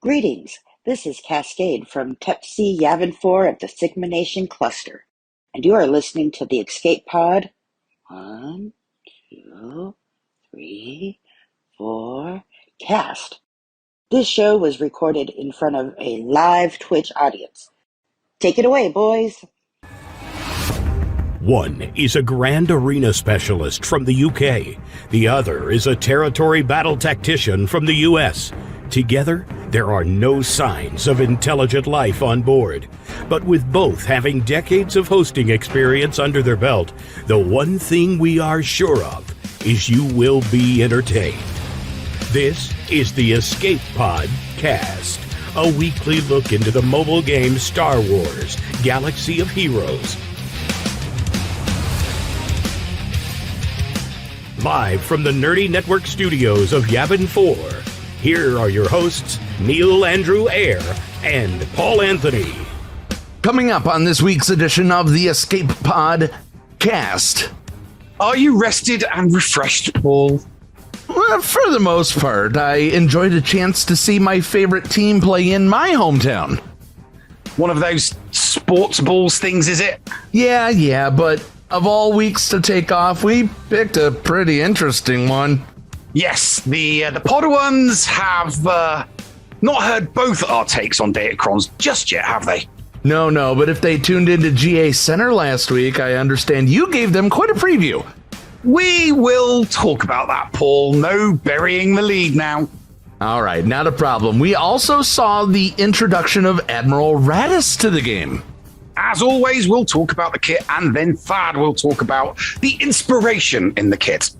Greetings, this is Cascade from TEPc Yavin 4 of the Sigma Nation Cluster, and you are listening to the Escape Pod. 1, 2, 3, 4, cast. This show was recorded in front of a live Twitch audience. Take it away, boys. One is a Grand Arena specialist from the UK. The other is a territory battle tactician from the US. Together, there are no signs of intelligent life on board. But with both having decades of hosting experience under their belt, the one thing we are sure of is you will be entertained. This is the Escape Pod Cast, a weekly look into the mobile game Star Wars: Galaxy of Heroes. Live from the Nerdy Network studios of Yavin 4, here are your hosts, Neil Andrew Eyre and Paul Anthony. Coming up on this week's edition of the Escape Pod Cast. Are you rested and refreshed, Paul? Well, for the most part, I enjoyed a chance to see my favorite team play in my hometown. One of those sports balls things, is it? Yeah, but of all weeks to take off, we picked a pretty interesting one. Yes, the Podder ones have not heard both our takes on Datacrons just yet, have they? No, but if they tuned into GA Center last week, I understand you gave them quite a preview. We will talk about that, Paul. No burying the lead now. All right, not a problem. We also saw the introduction of Admiral Raddus to the game. As always, we'll talk about the kit, and then Thad will talk about the inspiration in the kit.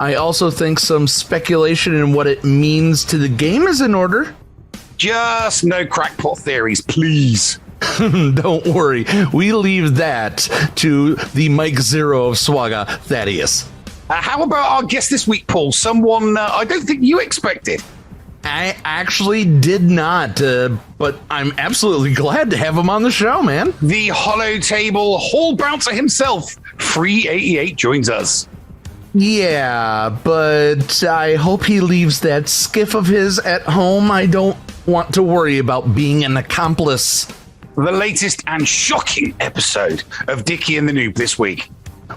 I also think some speculation in what it means to the game is in order. Just no crackpot theories, please. Don't worry, we leave that to the Mike Zero of Swaga, Thaddeus. How about our guest this week, Paul? Someone I don't think you expected. I actually did not, but I'm absolutely glad to have him on the show, man. The hollow table hall bouncer himself, Free88, joins us. Yeah, but I hope he leaves that skiff of his at home. I don't want to worry about being an accomplice. The latest and shocking episode of Dickie and the Noob this week.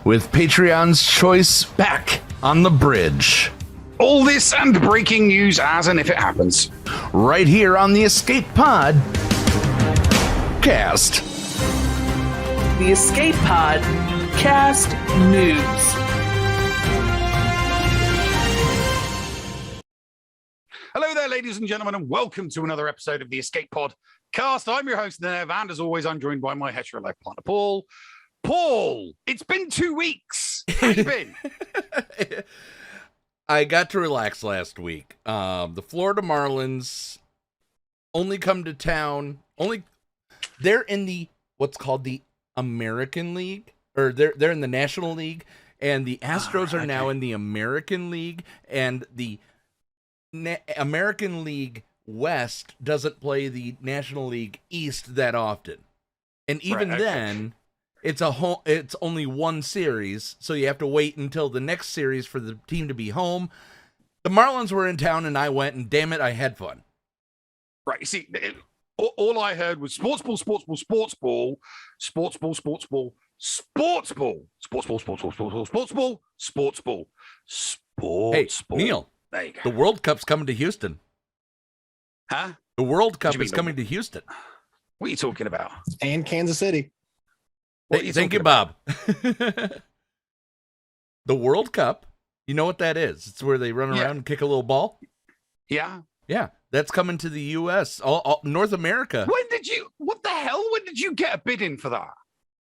With Patreon's choice back on the bridge. All this and breaking news as and if it happens. Right here on the Escape Pod Cast. The Escape Pod Cast News. Hello there, ladies and gentlemen, and welcome to another episode of the Escape Pod Cast. I'm your host, Nev, and as always, I'm joined by my hetero life partner, Paul. Paul, it's been 2 weeks. How you been? I got to relax last week. The Florida Marlins only come to town. They're in the what's called the American League, or they're in the National League, and the Astros are now in the American League, and the American League West doesn't play the National League East that often, and even then. It's only one series, so you have to wait until the next series for the team to be home. The Marlins were in town, and I went, and damn it, I had fun. Right, you see, all I heard was sports ball, sports ball, sports ball, sports ball, sports ball, sports ball, sports ball, sports ball, sports ball, sports ball, sports ball, sports ball. Hey, Neil, there you go. The World Cup's coming to Houston. Huh? The World Cup is coming to Houston. What are you talking about? And Kansas City. Thank you, Bob. The World Cup, you know what that is? It's where they run around and kick a little ball. Yeah. Yeah, that's coming to the U.S., all North America. What the hell? When did you get a bid in for that?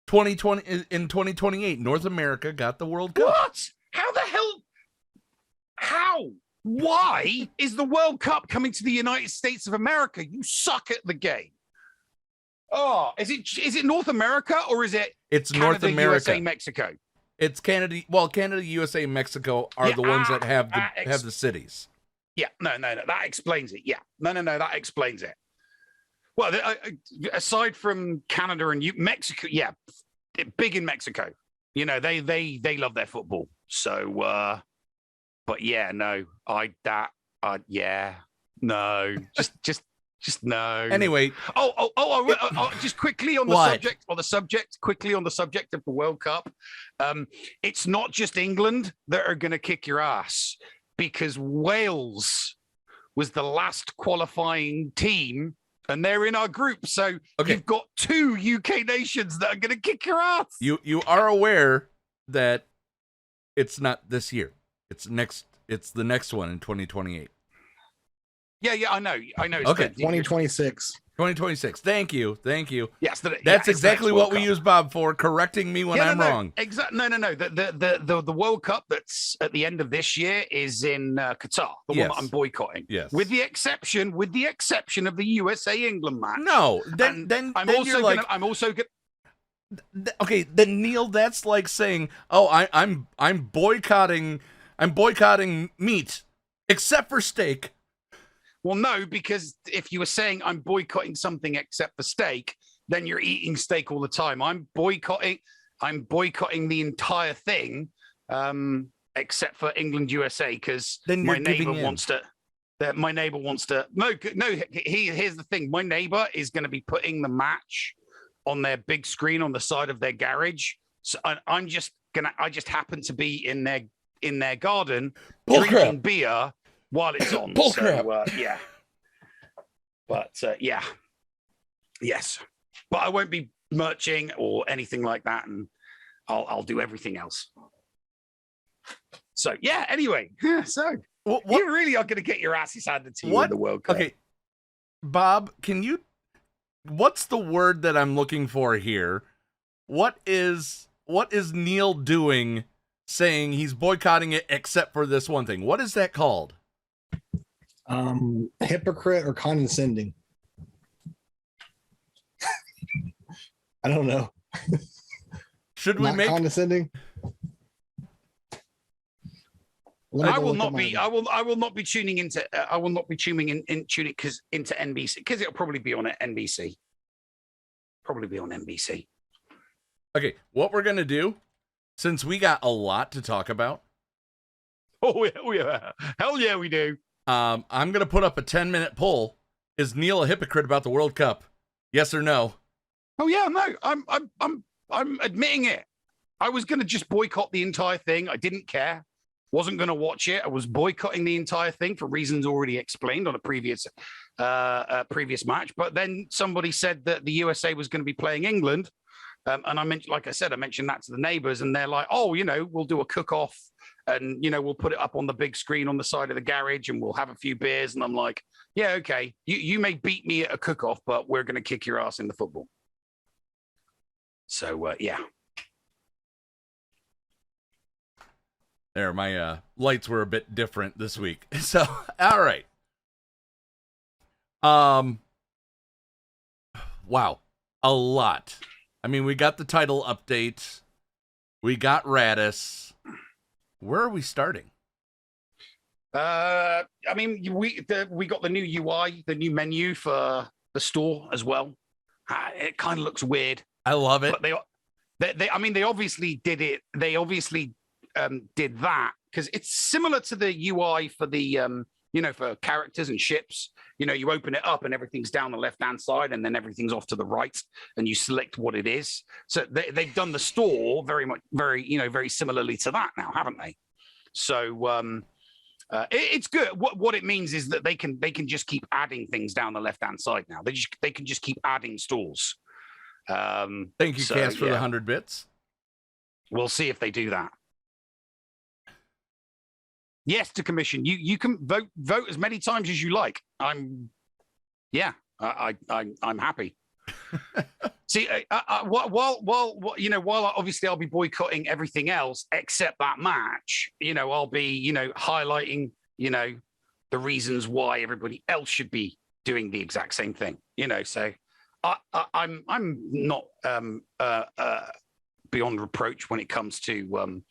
2020 in 2028, North America got the World Cup. What? How the hell? How? Why is the World Cup coming to the United States of America? You suck at the game. Oh, is it North America or is it? It's Canada, North America, USA, Mexico. It's Canada. Well, Canada, USA, Mexico are the ones that have the cities. Yeah, no, that explains it. Yeah, no, that explains it. Well, aside from Canada and Mexico, yeah, big in Mexico. You know, they love their football. So, but yeah, no, just Just no. Anyway. Just quickly on the subject of the World Cup. It's not just England that are going to kick your ass, because Wales was the last qualifying team and they're in our group. So you've got 2 UK nations that are going to kick your ass. You are aware that it's not this year. It's the next one in 2028. Yeah, I know. It's okay. good. 2026. 2026. Thank you. Yes, that's exactly what we use Bob for, correcting me when I'm wrong. Exactly. No. The World Cup that's at the end of this year is in Qatar, the one that I'm boycotting. Yes. With the exception of the USA England match. No. Then I'm also gonna. Okay, then Neil, that's like saying, "Oh, I'm boycotting meat, except for steak." Well, no, because if you were saying I'm boycotting something except for steak, then you're eating steak all the time. I'm boycotting the entire thing, except for England USA, because my neighbor wants to. My neighbor wants to. No. Here's the thing. My neighbor is going to be putting the match on their big screen on the side of their garage. So I just happen to be in their garden drinking beer while it's on. Yeah. But yes. But I won't be merching or anything like that, and I'll do everything else. So yeah. Anyway, so you really are going to get your asses handed to you in the World Cup. Okay, Bob, what's the word that I'm looking for here? What is Neil doing, saying he's boycotting it except for this one thing? What is that called? Hypocrite or condescending. I don't know. Should we make condescending? I will not be tuning into. I will not be tuning into NBC, because it'll probably be on NBC. Okay, what we're gonna do, since we got a lot to talk about. Oh yeah, hell yeah, we do. I'm gonna put up a 10-minute poll. Is Neil a hypocrite about the World Cup? Yes or no? Oh yeah, no. I'm admitting it. I was gonna just boycott the entire thing. I didn't care. Wasn't gonna watch it. I was boycotting the entire thing for reasons already explained on a previous match. But then somebody said that the USA was going to be playing England, and I mentioned that to the neighbors, and they're like, "Oh, we'll do a cook-off. And, we'll put it up on the big screen on the side of the garage and we'll have a few beers." And I'm like, yeah, okay. You may beat me at a cook-off, but we're going to kick your ass in the football. So, yeah. There, my lights were a bit different this week. So, all right. Wow. A lot. I mean, we got the title update. We got Raddus. Where are we starting? I mean, we got the new UI, the new menu for the store as well. It kind of looks weird. I love it. But they obviously did it. They obviously did that because it's similar to the UI for the for characters and ships. You open it up and everything's down the left-hand side, and then everything's off to the right, and you select what it is. So they've done the store very similarly to that now, haven't they? So it's good. What it means is that they can just keep adding things down the left-hand side now. They can just keep adding stores. Thank you, Cass, for the 100 bits. We'll see if they do that. Yes, to commission. You can vote as many times as you like. I'm happy. See, while obviously I'll be boycotting everything else except that match. I'll be highlighting the reasons why everybody else should be doing the exact same thing. So I'm not beyond reproach when it comes to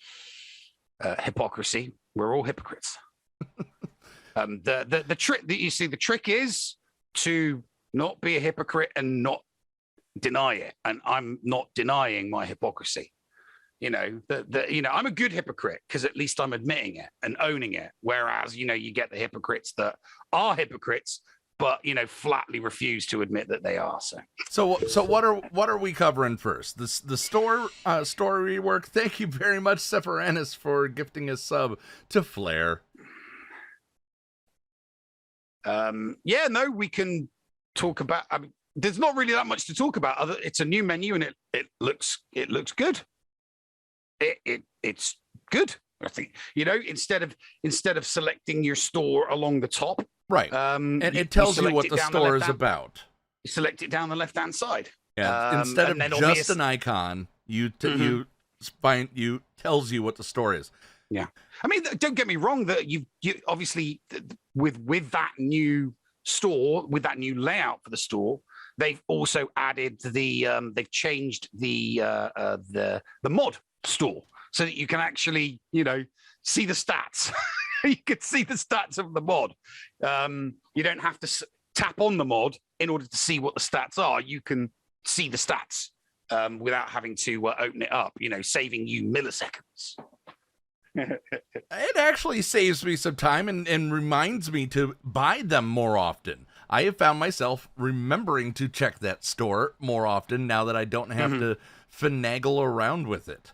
hypocrisy. We're all hypocrites. The trick is to not be a hypocrite and not deny it. And I'm not denying my hypocrisy. I'm a good hypocrite because at least I'm admitting it and owning it. Whereas, you get the hypocrites that are hypocrites but flatly refuse to admit that they are. So what are we covering first? The store story rework. Thank you very much, Separanis, for gifting a sub to Flair. We can talk about. I mean, there's not really that much to talk about. It's a new menu and it looks good. It's good. I think instead of selecting your store along the top, right? And it tells you what the store is about. You select it down the left-hand side. Yeah. Instead of just an icon, you tells you what the store is. Yeah. I mean, don't get me wrong. That you obviously with that new store, with that new layout for the store, they've also added they've changed the mod store so that you can actually see the stats. You can see the stats of the mod. You don't have to tap on the mod in order to see what the stats are. You can see the stats without having to open it up, saving you milliseconds. It actually saves me some time and reminds me to buy them more often. I have found myself remembering to check that store more often now that I don't have to finagle around with it.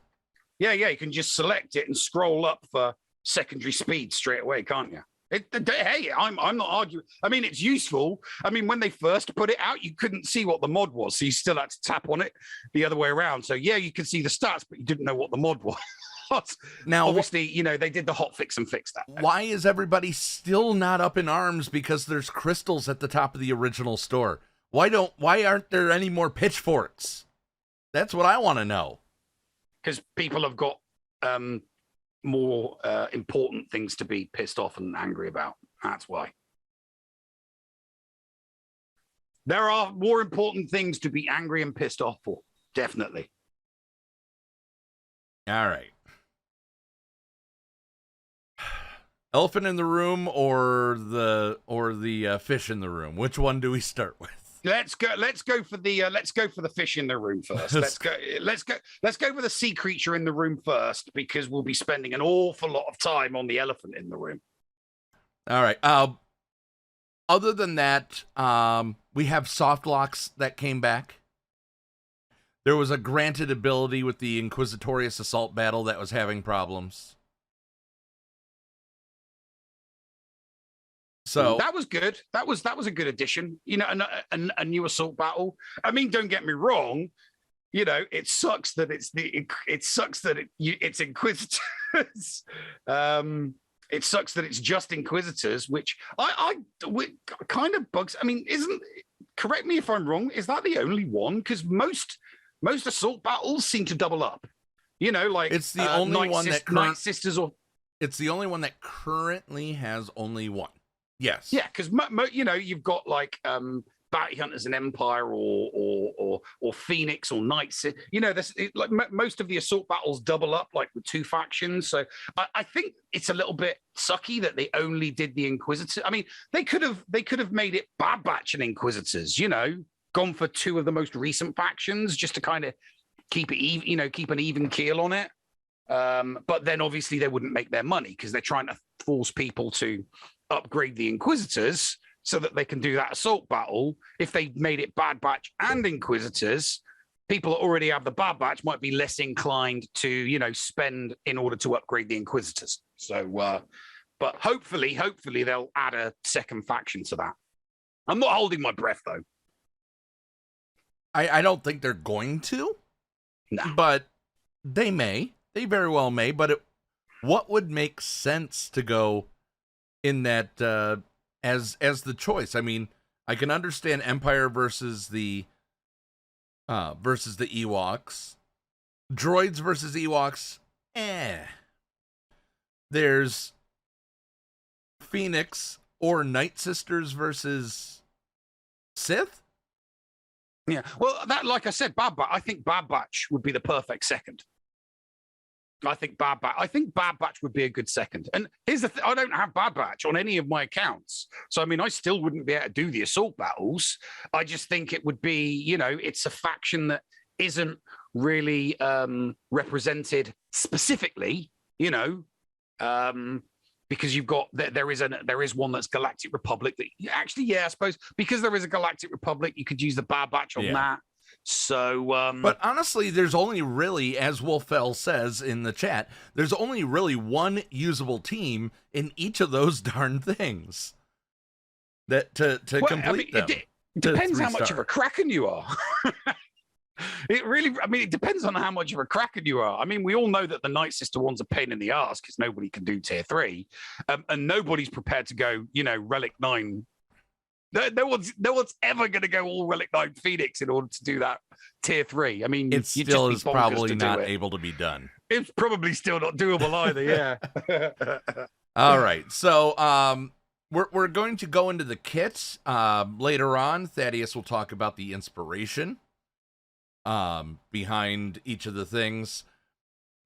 Yeah, you can just select it and scroll up for secondary speed straight away, can't you? Hey, I'm not arguing. I mean, it's useful. I mean, when they first put it out, you couldn't see what the mod was, so you still had to tap on it the other way around. So yeah, you could see the stats, but you didn't know what the mod was. Now, obviously, they did the hot fix and fixed that. Why is everybody still not up in arms because there's crystals at the top of the original store? Why aren't there any more pitchforks? That's what I want to know. Because people have got more important things to be pissed off and angry about. That's why. There are more important things to be angry and pissed off for. Definitely. All right. Elephant in the room or the fish in the room? Which one do we start with? Let's go for the fish in the room first. Let's go for the sea creature in the room first, because we'll be spending an awful lot of time on the elephant in the room. All right. Other than that, we have soft locks that came back. There was a granted ability with the Inquisitorious Assault Battle that was having problems. So that was good. That was a good addition. A new assault battle. I mean, don't get me wrong. It sucks that it's Inquisitors. It sucks that it's just Inquisitors, which which kind of bugs. I mean, correct me if I'm wrong. Is that the only one? Because most assault battles seem to double up. It's the only one that Night Sisters or. It's the only one that currently has only one. Yes. Yeah, because you've got like Bounty Hunters and Empire or Phoenix or Knights. Most of the assault battles double up like with two factions. So I think it's a little bit sucky that they only did the Inquisitors. I mean, they could have made it Bad Batch and Inquisitors. Gone for two of the most recent factions just to kind of keep it even. Keep an even keel on it. But then obviously they wouldn't make their money because they're trying to force people to upgrade the Inquisitors so that they can do that assault battle. If they made it Bad Batch and Inquisitors, people that already have the Bad Batch might be less inclined to, spend in order to upgrade the Inquisitors. So, but hopefully they'll add a second faction to that. I'm not holding my breath though. I don't think they're going to. No. But they may. They very well may. But what would make sense to go in that as the choice? I mean, I can understand Empire versus the Ewoks, droids versus Ewoks. There's Phoenix or Night Sisters versus Sith. Yeah, well, that, like I said, Bad Batch. I think Bad Batch would be the perfect second. I think Bad Batch would be a good second. And here's the thing: I don't have Bad Batch on any of my accounts, so I mean, I still wouldn't be able to do the assault battles. I just think it would be, it's a faction that isn't really represented specifically, because because you've got there is one that's Galactic Republic that actually, I suppose because there is a Galactic Republic, you could use the Bad Batch on that. So, but honestly, there's only really, as Wolfell says in the chat, there's only really one usable team in each of those darn things that to complete them. It depends how much of a Kraken you are. It depends on how much of a Kraken you are. I mean, we all know that the Night Sister one's a pain in the ass because nobody can do tier 3, and nobody's prepared to go, Relic 9. No one's ever going to go all Relic 9 Phoenix in order to do that tier 3. I mean, it still is probably not able to be done. It's probably still not doable either. Yeah. All right, so we're going to go into the kit later on. Thaddeus will talk about the inspiration behind each of the things,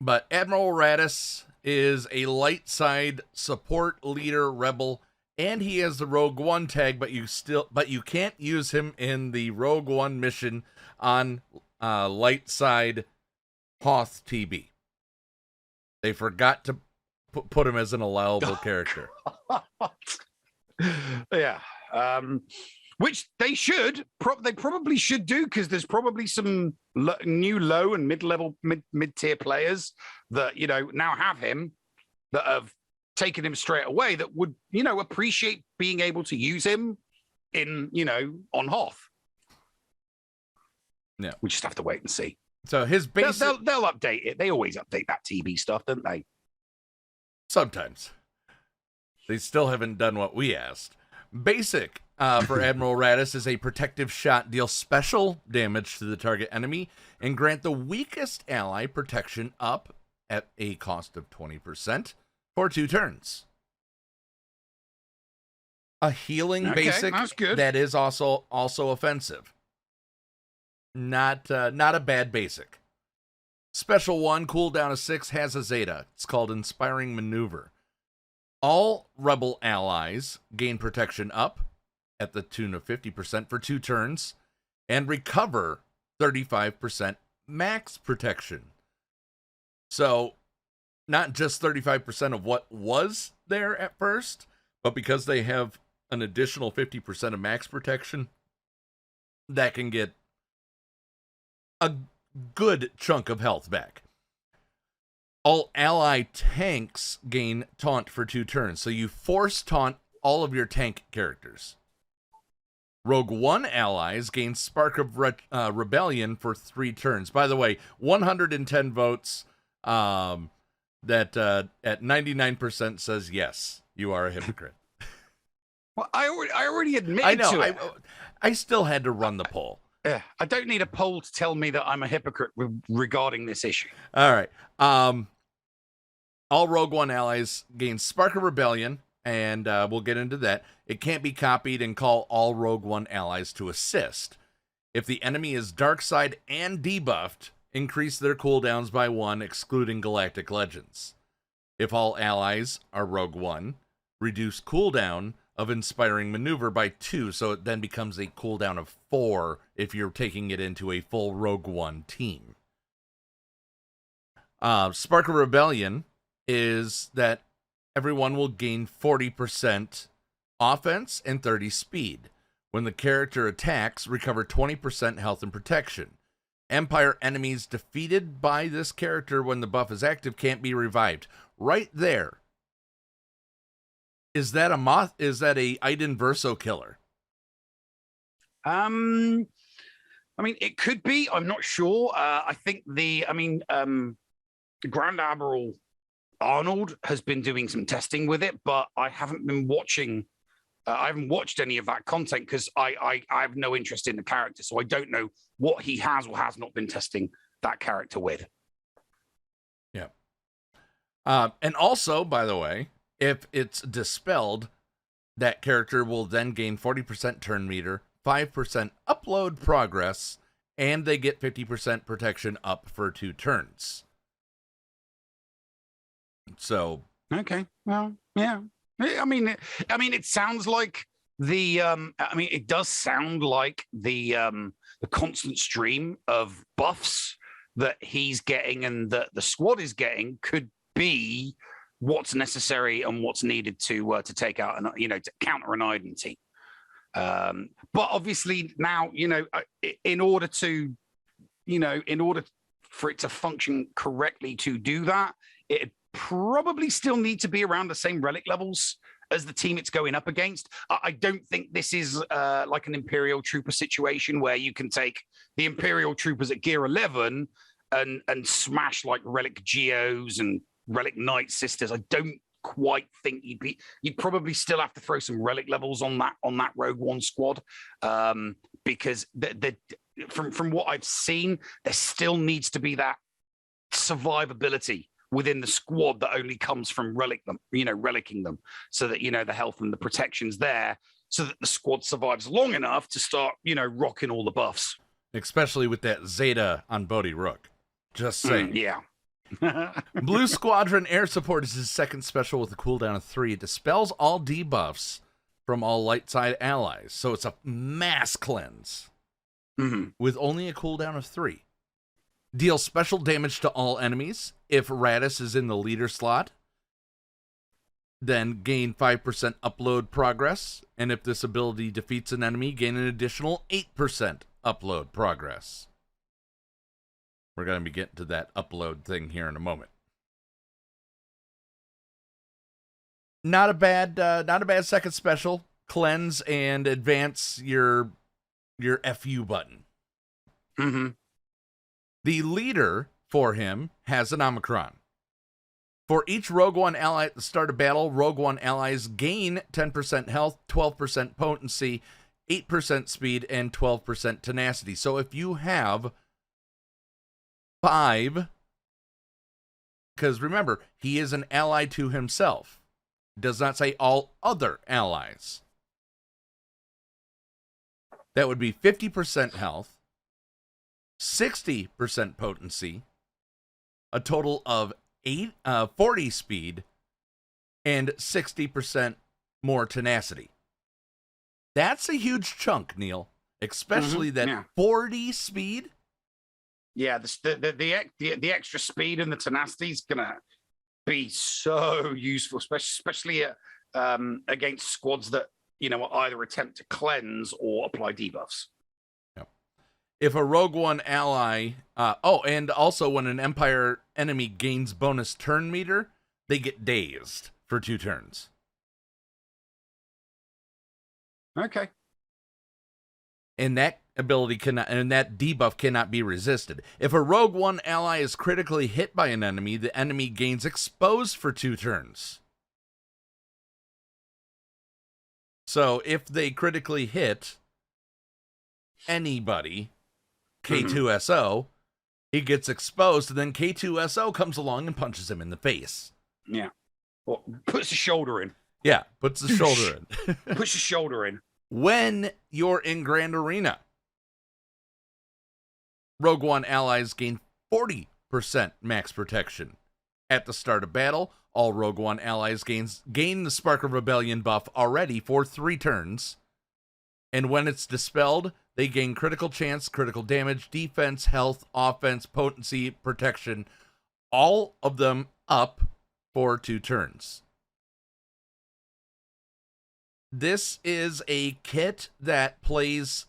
but Admiral Raddus is a light side support leader rebel. And he has the Rogue One tag, but you can't use him in the Rogue One mission on light side Hoth TB. They forgot to put him as an allowable character. Yeah, which they should. They probably should do, because there's probably some new low and mid tier players that now have him that have taken him straight away that would appreciate being able to use him in on Hoth. Yeah, we just have to wait and see. So his basic, they'll update it. They always update that TB stuff, don't they? Sometimes. They still haven't done what we asked. Basic for Admiral Raddus is a protective shot, deal special damage to the target enemy and grant the weakest ally protection up at a cost of 20%. for 2 turns. A healing basic that is also offensive. Not a bad basic. Special 1, cooldown of 6, has a Zeta. It's called Inspiring Maneuver. All rebel allies gain protection up at the tune of 50% for 2 turns and recover 35% max protection. So not just 35% of what was there at first, but because they have an additional 50% of max protection, that can get a good chunk of health back. All ally tanks gain taunt for 2 turns, so you force taunt all of your tank characters. Rogue One allies gain Spark of Rebellion for 3 turns. By the way, 110 votes. That at 99% says yes, you are a hypocrite. Well, I already admitted I know, to it. I still had to run the poll. Yeah, I don't need a poll to tell me that I'm a hypocrite regarding this issue. All right. All Rogue One allies gain Spark of Rebellion, and we'll get into that. It can't be copied and call all Rogue One allies to assist. If the enemy is dark side and debuffed, increase their cooldowns by 1, excluding Galactic Legends. If all allies are Rogue One, reduce cooldown of Inspiring Maneuver by 2, so it then becomes a cooldown of 4 if you're taking it into a full Rogue One team. Spark of Rebellion is that everyone will gain 40% offense and 30 speed. When the character attacks, recover 20% health and protection. Empire enemies defeated by this character when the buff is active can't be revived. Right there. Is that a Iden Verso killer? I mean, it could be. I'm not sure. I think Grand Admiral Arnold has been doing some testing with it, but I haven't been watching. I haven't watched any of that content because I have no interest in the character, so I don't know what he has or has not been testing that character with. Yeah. And also, by the way, if it's dispelled, that character will then gain 40% turn meter, 5% upload progress, and they get 50% protection up for 2 turns. So okay, well, yeah. I mean, it sounds like it does sound like the constant stream of buffs that he's getting and that the squad is getting could be what's necessary and what's needed to take out and to counter an identity. But obviously now, in order for it to function correctly to do that, it probably still need to be around the same relic levels as the team it's going up against. I don't think this is like an Imperial Trooper situation where you can take the Imperial Troopers at gear 11 and smash like relic Geos and relic Night Sisters. I don't quite think you'd probably still have to throw some relic levels on that Rogue One squad, because from what I've seen, there still needs to be that survivability within the squad that only comes from relicking them, so that the health and the protection's there, so that the squad survives long enough to start rocking all the buffs. Especially with that Zeta on Bodhi Rook. Just saying. Yeah. Blue Squadron Air Support is his second special with a cooldown of 3. It dispels all debuffs from all light side allies. So it's a mass cleanse with only a cooldown of 3. Deals special damage to all enemies. If Raddus is in the leader slot, then gain 5% upload progress. And if this ability defeats an enemy, gain an additional 8% upload progress. We're going to be getting to that upload thing here in a moment. Not a bad second special. Cleanse and advance your FU button. The leader for him has an Omicron. For each Rogue One ally at the start of battle, Rogue One allies gain 10% health, 12% potency, 8% speed, and 12% tenacity. So if you have 5, because remember, he is an ally to himself. Does not say all other allies. That would be 50% health, 60% potency, a total of 40 speed, and 60% more tenacity. That's a huge chunk, Neil. Especially that 40 speed. Yeah, the extra speed and the tenacity is gonna be so useful, especially against squads that either attempt to cleanse or apply debuffs. Yep. If a Rogue One ally, and also when an Empire enemy gains bonus turn meter, they get dazed for 2 turns. Okay. And that ability and that debuff cannot be resisted. If a Rogue One ally is critically hit by an enemy, the enemy gains exposed for 2 turns. So if they critically hit anybody, K2SO, he gets exposed, and then K2SO comes along and punches him in the face. Yeah. Well, puts the shoulder in. Yeah, puts the shoulder in. Puts the shoulder in. When you're in Grand Arena, Rogue One allies gain 40% max protection. At the start of battle, all Rogue One allies gain the Spark of Rebellion buff already for 3 turns. And when it's dispelled, they gain critical chance, critical damage, defense, health, offense, potency, protection, all of them up for 2 turns. This is a kit that plays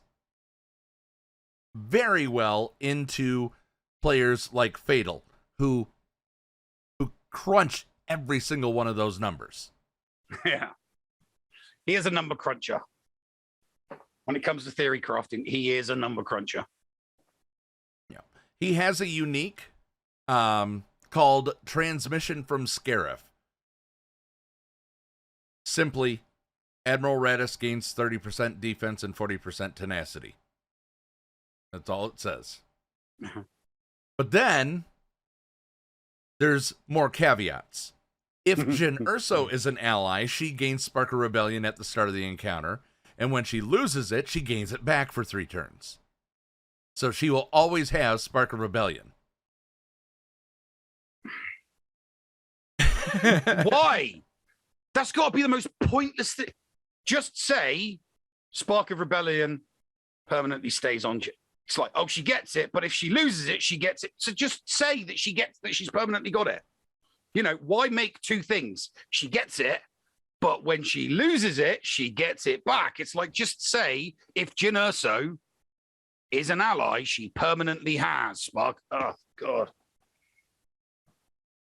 very well into players like Fatal, who crunch every single one of those numbers. Yeah. He is a number cruncher. When it comes to theory crafting, he is a number cruncher. Yeah. He has a unique called Transmission from Scarif. Simply, Admiral Raddus gains 30% defense and 40% tenacity. That's all it says. But then, there's more caveats. If Jyn Erso is an ally, she gains Spark of Rebellion at the start of the encounter, and when she loses it, she gains it back for 3 turns. So she will always have Spark of Rebellion. Why? That's got to be the most pointless thing. Just say Spark of Rebellion permanently stays on. It's like, oh, she gets it, but if she loses it, she gets it. So just say that she's permanently got it. You know, why make two things? She gets it, but when she loses it, she gets it back. It's like, just say if Jyn Erso is an ally, she permanently has. Spark. Oh, God.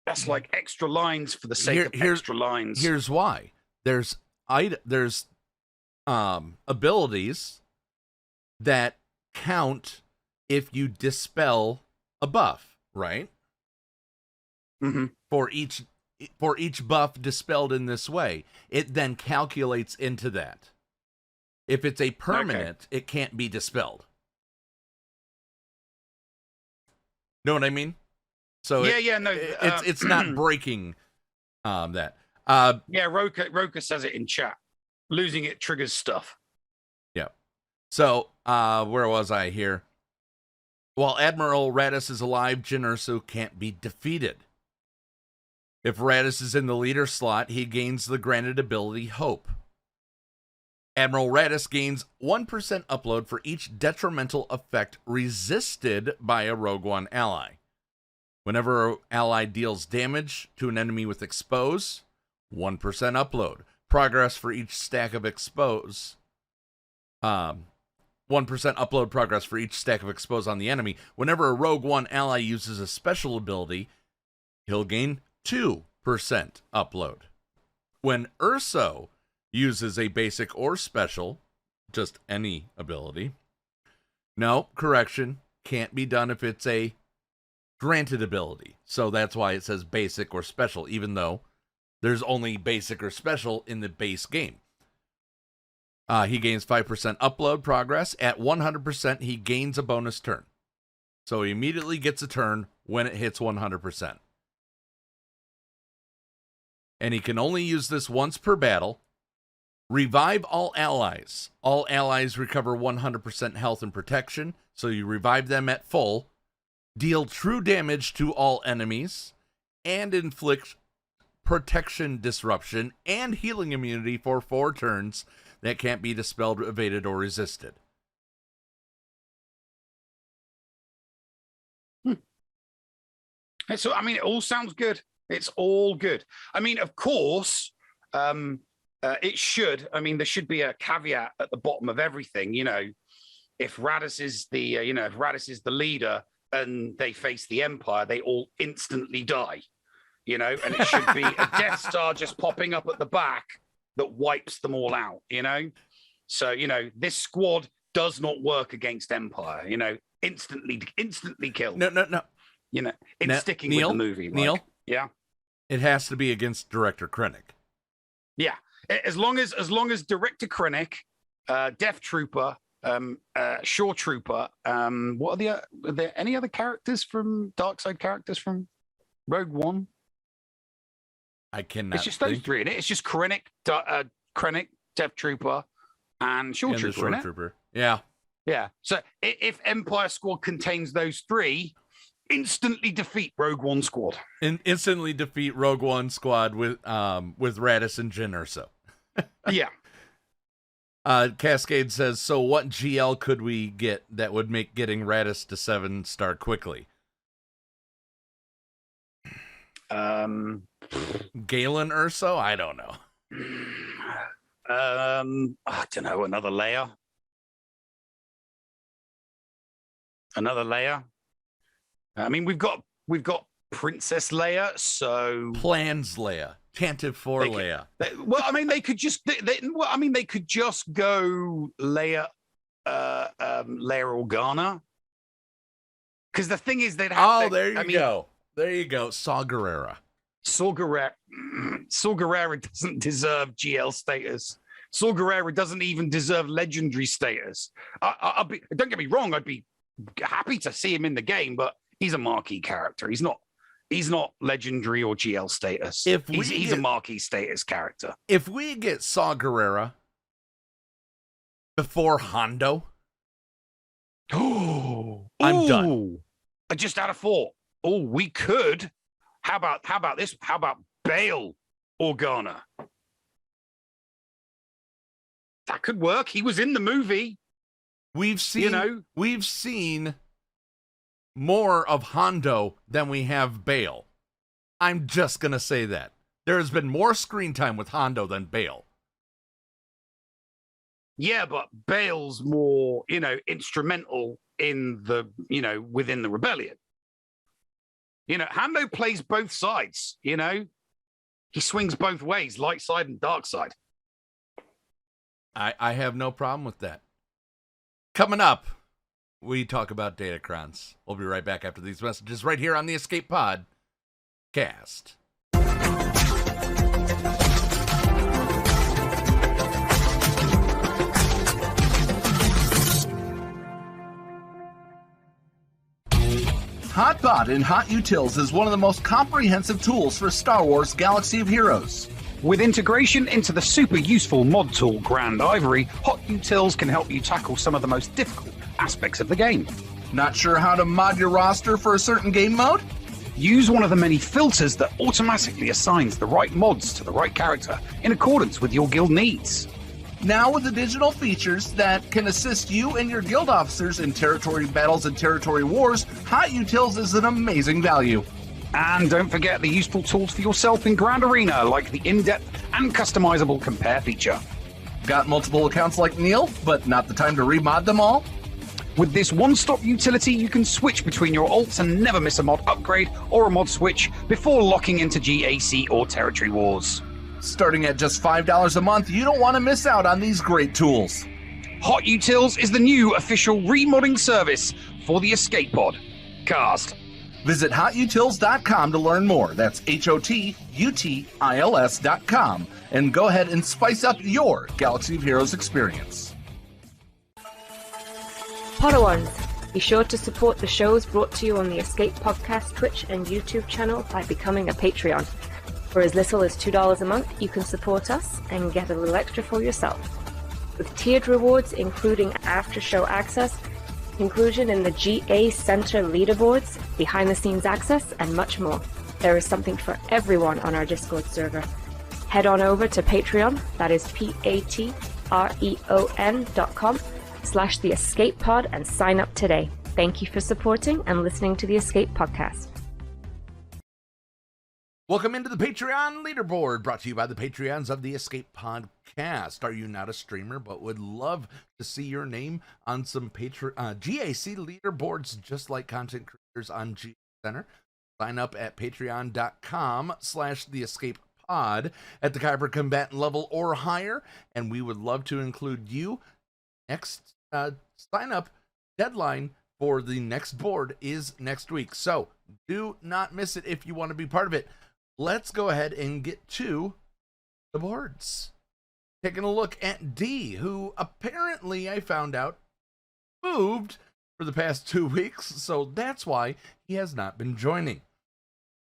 That's like extra lines for the sake of extra lines. Here's why. There's abilities that count if you dispel a buff, right? Mm-hmm. For each buff dispelled in this way, it then calculates into that. If it's a permanent, it can't be dispelled. Know what I mean? So it's not breaking that. Roka says it in chat. Losing it triggers stuff. Yeah. So where was I here? While Admiral Raddus is alive, Jyn Erso can't be defeated. If Raddus is in the leader slot, he gains the granted ability Hope. Admiral Raddus gains 1% upload for each detrimental effect resisted by a Rogue One ally. Whenever an ally deals damage to an enemy with Expose, 1% upload. Progress for each stack of Expose. 1% upload progress for each stack of Expose on the enemy. Whenever a Rogue One ally uses a special ability, he'll gain 2% upload. When Erso uses a basic or special, just any ability. No, correction, can't be done if it's a granted ability. So that's why it says basic or special, even though there's only basic or special in the base game. He gains 5% upload progress. At 100%, he gains a bonus turn. So he immediately gets a turn when it hits 100%. And he can only use this once per battle. Revive all allies. All allies recover 100% health and protection, so you revive them at full. Deal true damage to all enemies, and inflict protection disruption and healing immunity for 4 turns that can't be dispelled, evaded, or resisted. So, I mean, it all sounds good. It's all good. I mean, of course, it should. I mean, there should be a caveat at the bottom of everything. You know, if Raddus is the, if Raddus is the leader and they face the Empire, they all instantly die. You know, and it should be a Death Star just popping up at the back that wipes them all out. You know, so this squad does not work against Empire. You know, instantly killed. No. You know, in sticking with the movie. Neil, yeah, it has to be against Director Krennic. Yeah, as long as Director Krennic, Death Trooper, Shore Trooper. What are there any other characters from Dark Side characters from Rogue One? I cannot. It's just those three in it. It's just Krennic, Death Trooper, and Shore Trooper. Yeah. Yeah. So if Empire Squad contains those three, instantly defeat Rogue One Squad. Instantly defeat Rogue One Squad with Raddus and Jyn Erso. Yeah. Cascade says, so what GL could we get that would make getting Raddus to 7-star quickly? Galen Erso? I don't know. I don't know. Another layer. I mean, we've got Princess Leia, so Plans Leia, Tantive 4 Leia. Well, I mean, they could just go Leia, Leia Organa. Because the thing is, they'd have. Oh, there you go. There you go. Saw Gerrera. Saw Gerrera doesn't deserve GL status. Saw Gerrera doesn't even deserve legendary status. Don't get me wrong. I'd be happy to see him in the game, but he's a marquee character. He's not legendary or GL status. He's a marquee status character. If we get Saw Gerrera before Hondo, I'm done. Just out of thought. Oh, we could. How about this? How about Bail Organa? That could work. He was in the movie. We've seen more of Hondo than we have Bail. I'm just going to say that. There has been more screen time with Hondo than Bale. Yeah, but Bale's more, instrumental in the, within the rebellion. Hondo plays both sides, He swings both ways, light side and dark side. I have no problem with that. Coming up, we talk about Datacrons. We'll be right back after these messages right here on the Escape Pod Cast. HotBot in HotUtils is one of the most comprehensive tools for Star Wars Galaxy of Heroes. With integration into the super useful mod tool Grand Ivory, HotUtils can help you tackle some of the most difficult aspects of the game. Not sure how to mod your roster for a certain game mode? Use one of the many filters that automatically assigns the right mods to the right character in accordance with your guild needs. Now with the digital features that can assist you and your guild officers in territory battles and territory wars, HotUtils is an amazing value. And don't forget the useful tools for yourself in Grand Arena, like the in-depth and customizable compare feature. Got multiple accounts like Neil, but not the time to remod them all? With this one-stop utility, you can switch between your alts and never miss a mod upgrade or a mod switch before locking into GAC or Territory Wars. Starting at just $5 a month, you don't want to miss out on these great tools. HotUtils is the new official remodding service for the Escape Pod Cast. Visit HotUtils.com to learn more. That's HotUtils.com. And go ahead and spice up your Galaxy of Heroes experience. Podawans, be sure to support the shows brought to you on the Escape Podcast Twitch and YouTube channel by becoming a Patreon. For as little as $2 a month, you can support us and get a little extra for yourself. With tiered rewards including after-show access, inclusion in the GA Center leaderboards, behind-the-scenes access, and much more. There is something for everyone on our Discord server. Head on over to Patreon, that is patreon.com/The Escape Pod, and sign up today. Thank you for supporting and listening to the Escape Podcast. Welcome into the Patreon leaderboard, brought to you by the Patreons of the Escape Podcast. Are you not a streamer but would love to see your name on some GAC leaderboards just like content creators on G Center? Sign up at patreon.com/theescapepod at the Kyber combatant level or higher, and we would love to include you. Next sign up deadline for the next board is next week, so do not miss it if you want to be part of it. Let's go ahead and get to the boards. Taking a look at D, who apparently I found out moved for the past 2 weeks, so that's why he has not been joining.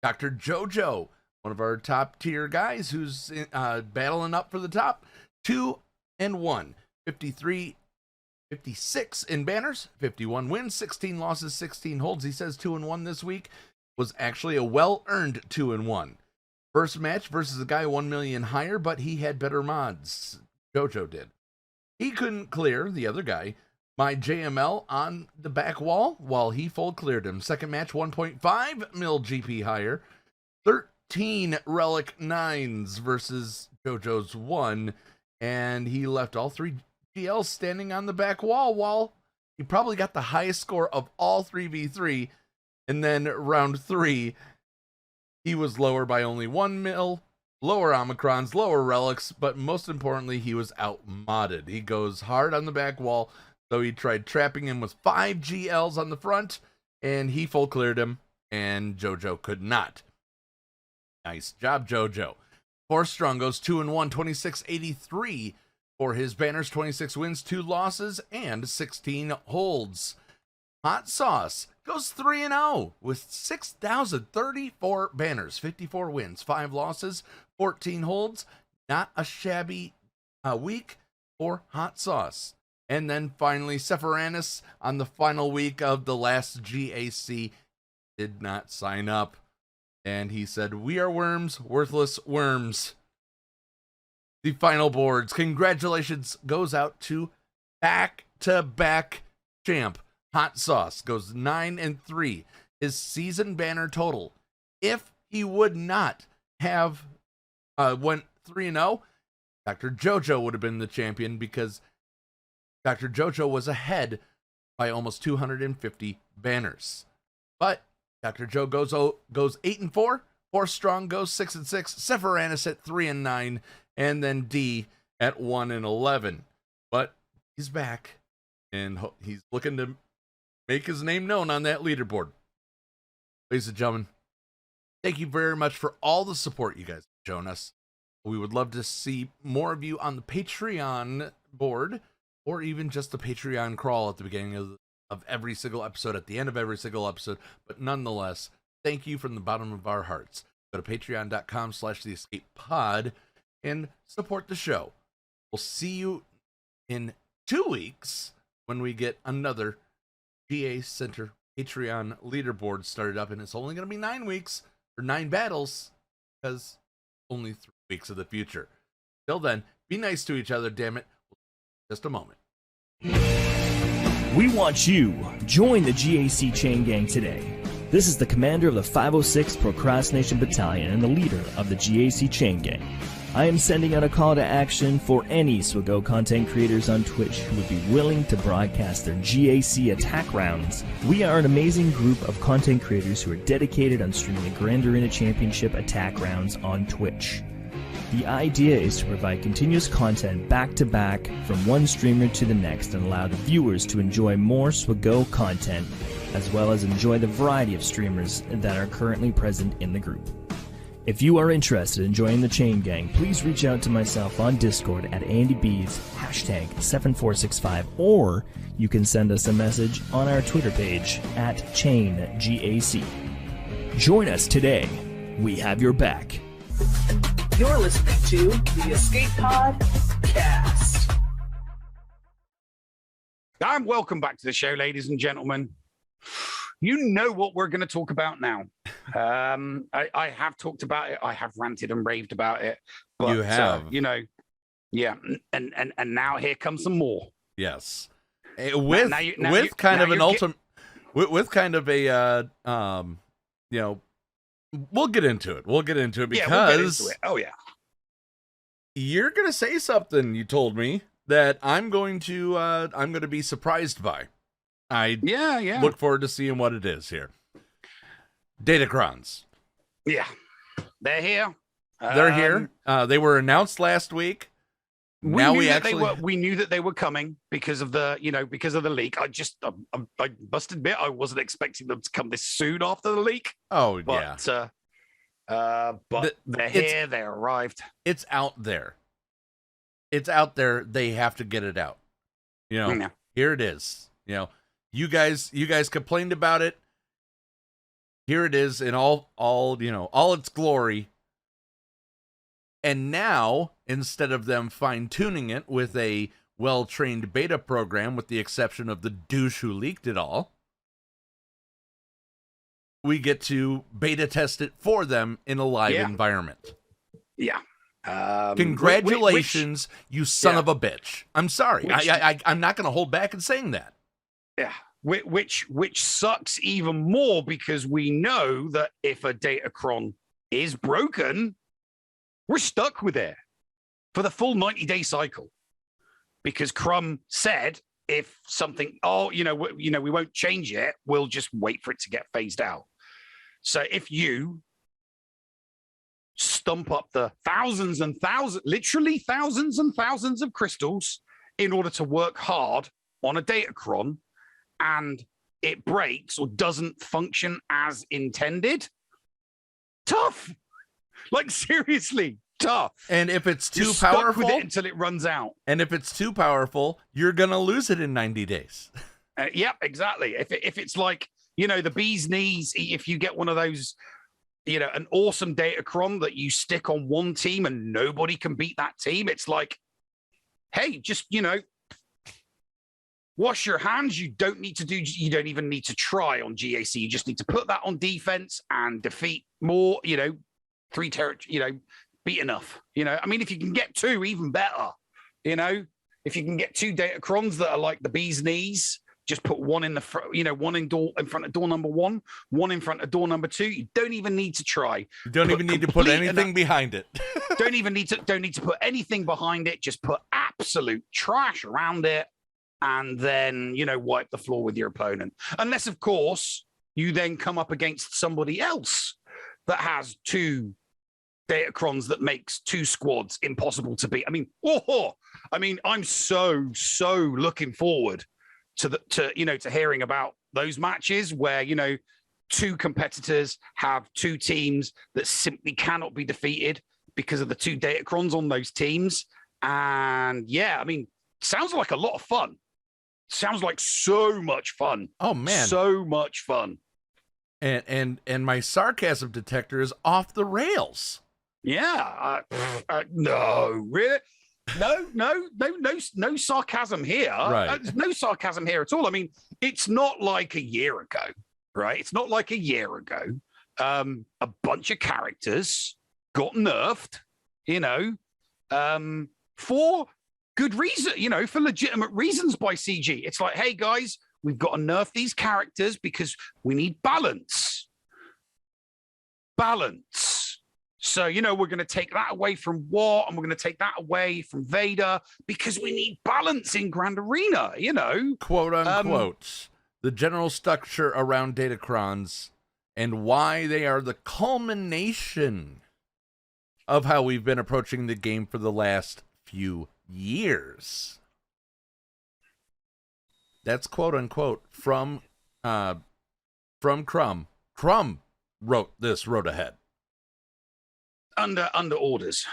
Dr. JoJo, one of our top tier guys who's battling up for the top, 2-1, 56 in banners, 51 wins, 16 losses, 16 holds. He says 2-1 this week was actually a well-earned 2-1. First match versus a guy 1 million higher, but he had better mods. JoJo did. He couldn't clear the other guy, my JML, on the back wall while he full cleared him. Second match, 1.5 mil GP higher. 13 relic 9s versus JoJo's 1, and he left all 3 GLs standing on the back wall while he probably got the highest score of all 3v3. And then round 3, he was lower by only 1 mil, lower Omicrons, lower relics, but most importantly, he was out-modded. He goes hard on the back wall, so he tried trapping him with 5 GLs on the front, and he full cleared him, and JoJo could not. Nice job, JoJo. Horse Strong goes 2-1, 2683 for his banners, 26 wins, 2 losses, and 16 holds. Hot Sauce goes 3-0 with 6,034 banners, 54 wins, 5 losses, 14 holds. Not a shabby week for Hot Sauce. And then finally, Sephiranus on the final week of the last GAC did not sign up. And he said, "We are worms, worthless worms." The final boards. Congratulations goes out to back-to-back champ. Hot Sauce goes 9-3. His season banner total, if he would not have went 3-0, Dr. JoJo would have been the champion because Dr. JoJo was ahead by almost 250 banners. But Dr. Joe goes 8-4, Horse Strong goes 6-6, Sephironis at 3-9, and then D at 1-11. But he's back, and he's looking to make his name known on that leaderboard. Ladies and gentlemen, thank you very much for all the support you guys have shown us. We would love to see more of you on the Patreon board, or even just the Patreon crawl at the beginning of every single episode, at the end of every single episode. But nonetheless, thank you from the bottom of our hearts. Go to patreon.com/theescapepod and support the show. We'll see you in 2 weeks when we get another GA Center Patreon leaderboard started up, and it's only going to be 9 weeks or 9 battles because only 3 weeks of the future. Till then, be nice to each other, damn it. Just a moment. We want you. Join the GAC chain gang today. This is the commander of the 506 Procrastination Battalion and the leader of the GAC chain gang. I am sending out a call to action for any SWGOH content creators on Twitch who would be willing to broadcast their GAC attack rounds. We are an amazing group of content creators who are dedicated on streaming the Grand Arena Championship attack rounds on Twitch. The idea is to provide continuous content back-to-back from one streamer to the next and allow the viewers to enjoy more SWGOH content as well as enjoy the variety of streamers that are currently present in the group. If you are interested in joining the chain gang, please reach out to myself on Discord at AndyBees #7465, or you can send us a message on our Twitter page at ChainGAC. Join us today. We have your back. You're listening to the Escape Pod Cast. And welcome back to the show, ladies and gentlemen. You know what we're going to talk about now. I have talked about it. I have ranted and raved about it. But, you have. Yeah. And now here comes some more. Yes. With kind of a we'll get into it. We'll get into it because we'll get into it. Oh yeah. You're going to say something you told me that I'm going to be surprised by. I look forward to seeing what it is here. Datacrons. Yeah. They're here. They're here. They were announced last week. We knew that they were coming because of the leak. I busted bit. I wasn't expecting them to come this soon after the leak. Oh, but they're here. They arrived. It's out there. It's out there. They have to get it out. Here it is. You guys complained about it. Here it is in all its glory. And now, instead of them fine-tuning it with a well-trained beta program, with the exception of the douche who leaked it all, we get to beta test it for them in a live environment. Yeah. Congratulations, you son of a bitch. I'm sorry. I'm not going to hold back in saying that. Yeah. Which sucks even more because we know that if a Datacron is broken, we're stuck with it for the full 90-day cycle, because Crumb said if something, we won't change it. We'll just wait for it to get phased out. So if you stump up the literally thousands and thousands of crystals in order to work hard on a Datacron, and it breaks or doesn't function as intended, tough. Like, seriously, tough. And if it's too You're powerful, with it until it runs out. And if it's too powerful, you're gonna lose it in 90 days. Yep, exactly. If it's like, the bee's knees, if you get one of those, an awesome Datacron that you stick on one team and nobody can beat that team, it's like, hey, just wash your hands. You don't even need to try on GAC. You just need to put that on defense and defeat more, 3 territory, beat enough. If you can get 2, even better. If you can get 2 Datacrons that are like the bee's knees, just put one in the front, one in front of door number 1, one in front of door number 2. You don't even need to try. You don't even need to put anything behind it. don't need to put anything behind it. Just put absolute trash around it, and then wipe the floor with your opponent. Unless, of course, you then come up against somebody else that has 2 Datacrons that makes 2 squads impossible to beat. I'm so looking forward to hearing about those matches where 2 competitors have 2 teams that simply cannot be defeated because of the 2 Datacrons on those teams. And sounds like a lot of fun. Sounds like so much fun. Oh man, so much fun. And my sarcasm detector is off the rails. Yeah. No, really. No sarcasm here. Right. No sarcasm here at all. I mean, it's not like a year ago, right? It's not like a year ago. A bunch of characters got nerfed, for good reason, for legitimate reasons by CG. It's like, hey guys, we've got to nerf these characters because we need balance. So, we're going to take that away from Watt, and we're going to take that away from Vader because we need balance in Grand Arena, Quote unquote. The general structure around Datacrons and why they are the culmination of how we've been approaching the game for the last few years. That's quote unquote from Crumb. Crumb wrote ahead. Under orders.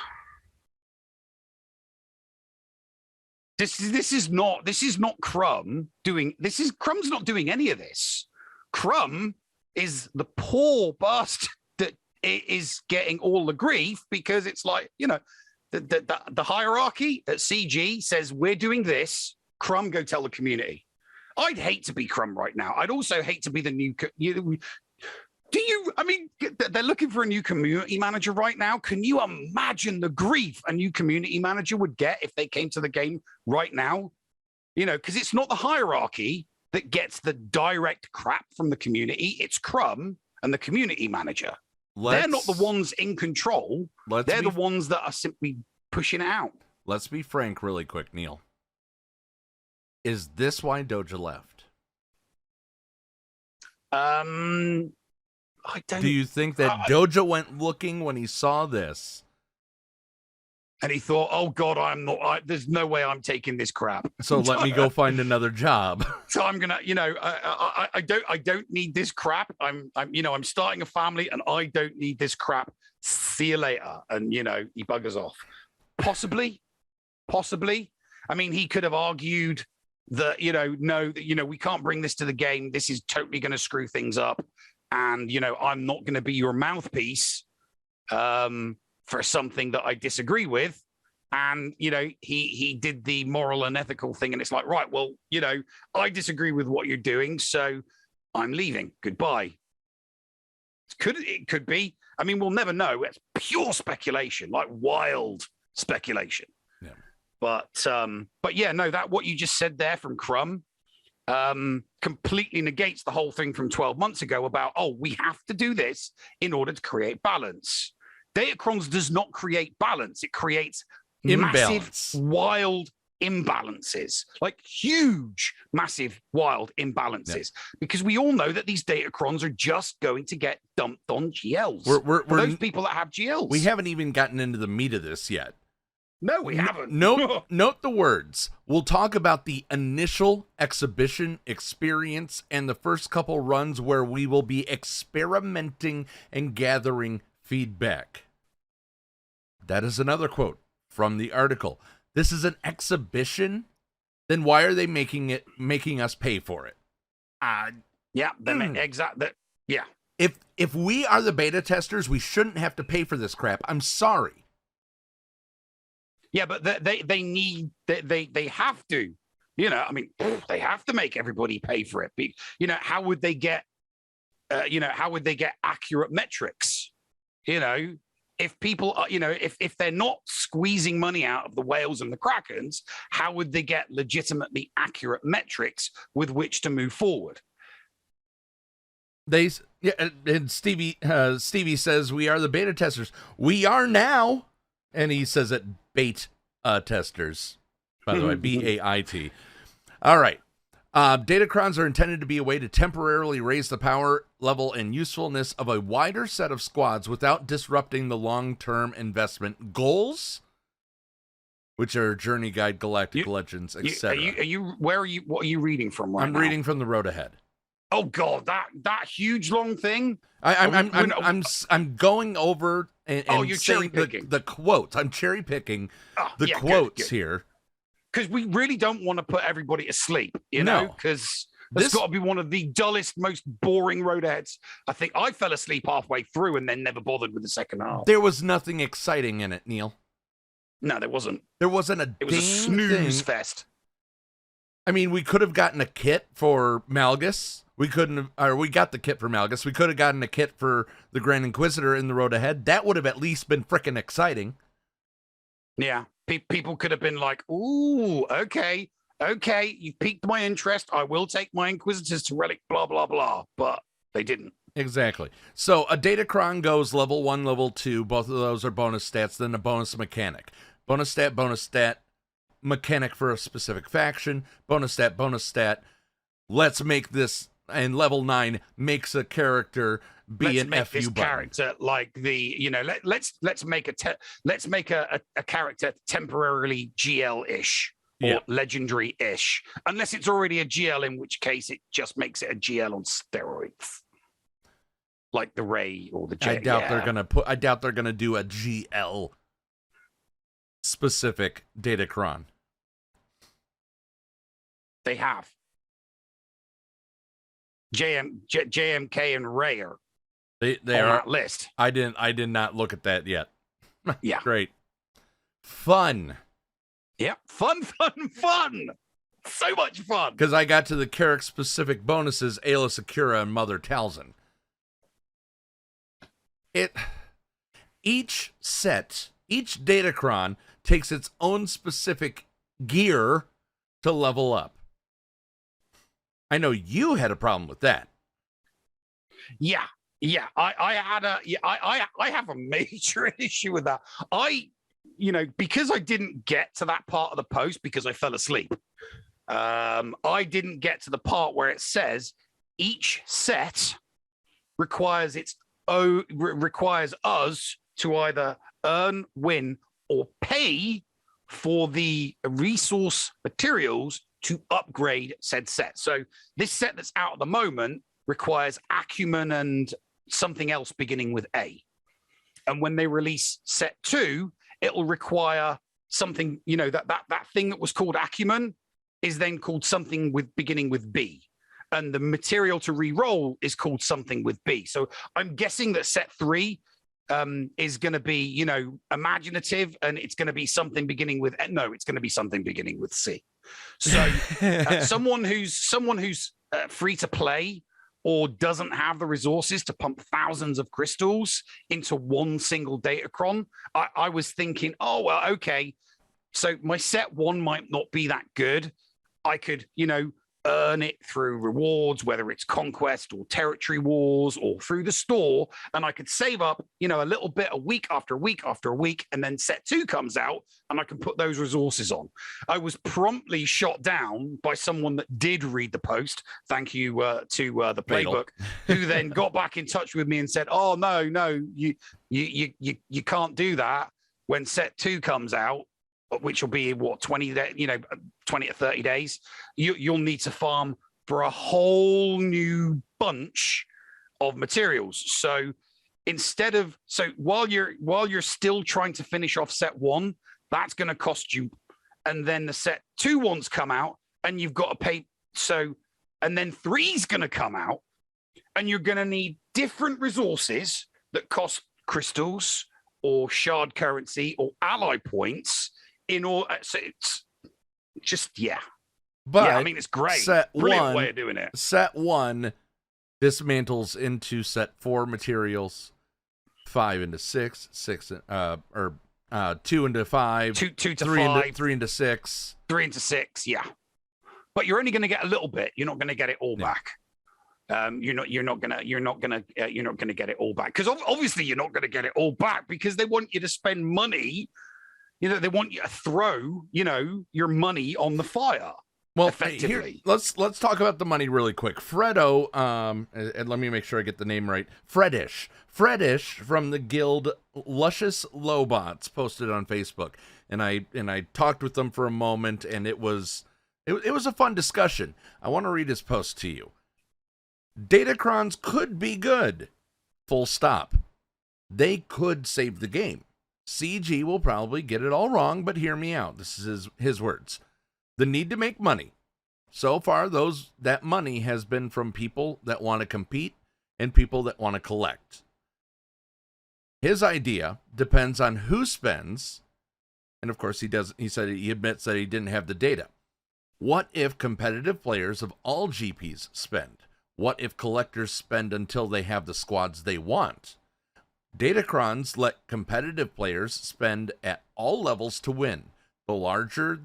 This is not Crumb doing this. Crumb's not doing any of this. Crumb is the poor bastard that is getting all the grief because it's like, the hierarchy at CG says we're doing this. Crumb, go tell the community. I'd hate to be Crumb right now. I'd also hate to be the new. They're looking for a new community manager right now. Can you imagine the grief a new community manager would get if they came to the game right now? Because it's not the hierarchy that gets the direct crap from the community. It's Crumb and the community manager. They're not the ones in control. They're the ones that are simply pushing it out. Let's be frank really quick, Neil. Is this why Doja left? I don't. Do you think that Doja went looking when he saw this? And he thought, oh God, there's no way I'm taking this crap. So let me go find another job. So I'm going to, I don't need this crap. I'm starting a family and I don't need this crap. See you later. And, he buggers off. Possibly. I mean, he could have argued that, we can't bring this to the game. This is totally going to screw things up. And, I'm not going to be your mouthpiece for something that I disagree with. And, he did the moral and ethical thing. And it's like, right, well, I disagree with what you're doing. So I'm leaving. Goodbye. It could be. I mean, we'll never know. It's pure speculation, like wild speculation. Yeah. But yeah, no, that what you just said there from Crumb completely negates the whole thing from 12 months ago about, we have to do this in order to create balance. Datacrons does not create balance. It creates massive, wild imbalances, like huge, massive, wild imbalances, because we all know that these Datacrons are just going to get dumped on GLs. For those people that have GLs. We haven't even gotten into the meat of this yet. No, we haven't. Note the words. We'll talk about the initial exhibition experience and the first couple runs where we will be experimenting and gathering feedback. That is another quote from the article. This is an exhibition? Then why are they making us pay for it? Yeah, exactly. Yeah. If we are the beta testers, we shouldn't have to pay for this crap. I'm sorry. Yeah, but they have to, they have to make everybody pay for it. How would they get, accurate metrics? if people are, if they're not squeezing money out of the whales and the krakens, how would they get legitimately accurate metrics with which to move forward? And Stevie says, we are the beta testers. We are now. And he says it, bait testers, by the way, BAIT. All right. Datacrons are intended to be a way to temporarily raise the power level and usefulness of a wider set of squads without disrupting the long-term investment goals, which are Journey Guide, Galactic Legends, etc. What are you reading from right now? I'm reading from the road ahead. Oh God, that huge long thing. I'm going over and you're cherry picking the quotes. I'm cherry picking the quotes here. Because we really don't want to put everybody to sleep, because this got to be one of the dullest, most boring road aheads. I think I fell asleep halfway through and then never bothered with the second half. There was nothing exciting in it, Neil. No, there wasn't. There wasn't a. It was a snooze fest. I mean, we could have gotten a kit for Malgus. We couldn't have, or we got the kit for Malgus. We could have gotten a kit for the Grand Inquisitor in the road ahead. That would have at least been frickin' exciting. Yeah. People could have been like, ooh, okay, you've piqued my interest. I will take my Inquisitors to Relic, blah, blah, blah. But they didn't. Exactly. So a Datacron goes level 1, level 2. Both of those are bonus stats, then a bonus mechanic. Bonus stat, mechanic for a specific faction. Bonus stat. Let's make this, and level 9 makes a character be an FU button. Character like the, let's make a character temporarily GL-ish or legendary-ish, unless it's already a GL, in which case it just makes it a GL on steroids, like the Ray or the J. I doubt they're gonna do a GL specific Datacron. They have JMK and Ray are. They on are that list. I did not look at that yet. Yeah. Great. Fun. Yep. Fun. So much fun. Because I got to the Carrick specific bonuses, Ayla Secura and Mother Talzin. Each Datacron takes its own specific gear to level up. I know you had a problem with that. Yeah. I have a major issue with that. Because I didn't get to that part of the post because I fell asleep. I didn't get to the part where it says each set requires us to either earn, win, or pay for the resource materials to upgrade said set. So this set that's out at the moment requires acumen and something else beginning with A. And when they release set 2, it'll require something, that thing that was called acumen is then called something beginning with B. And the material to re-roll is called something with B. So I'm guessing that set 3 is going to be, imaginative, and it's going to be something beginning with it's going to be something beginning with C. So someone who's free to play or doesn't have the resources to pump thousands of crystals into one single Datacron, I was thinking, oh, well, okay, so my set 1 might not be that good. I could, earn it through rewards, whether it's conquest or territory wars or through the store, and I could save up, a little bit a week after week after week, and then set 2 comes out and I can put those resources on. I was promptly shot down by someone that did read the post. Thank you to the playbook, who then got back in touch with me and said, "Oh no, you can't do that when set 2 comes out, which will be 20 to 30 days. You'll need to farm for a whole new bunch of materials. So while you're still trying to finish off set 1, that's going to cost you. And then the set 2 ones come out and you've got to pay. So, and then 3's going to come out and you're going to need different resources that cost crystals or shard currency or ally points in all. So it's just, But I mean, it's great. Brilliant way of doing it. Set 1 dismantles into set 4 materials. 5 into 6, 6 or 2 into 5, 2 to 3 5, into 3 into 6, 3 into 6. Yeah, but you're only going to get a little bit. You're not going to get it all back. You're not gonna get it all back, because obviously you're not going to get it all back, because they want you to spend money. They want you to throw your money on the fire. Well, effectively. Here, let's talk about the money really quick. Fredo, and let me make sure I get the name right. Fredish from the guild Luscious Lowbots posted on Facebook, and I talked with them for a moment, and it was a fun discussion. I want to read his post to you. Datacrons could be good. Full stop. They could save the game. CG will probably get it all wrong, but hear me out. This is his words. The need to make money. So far, that money has been from people that want to compete and people that want to collect. His idea depends on who spends, and of course he admits that he didn't have the data. What if competitive players of all GPs spend? What if collectors spend until they have the squads they want? Datacrons let competitive players spend at all levels to win. The larger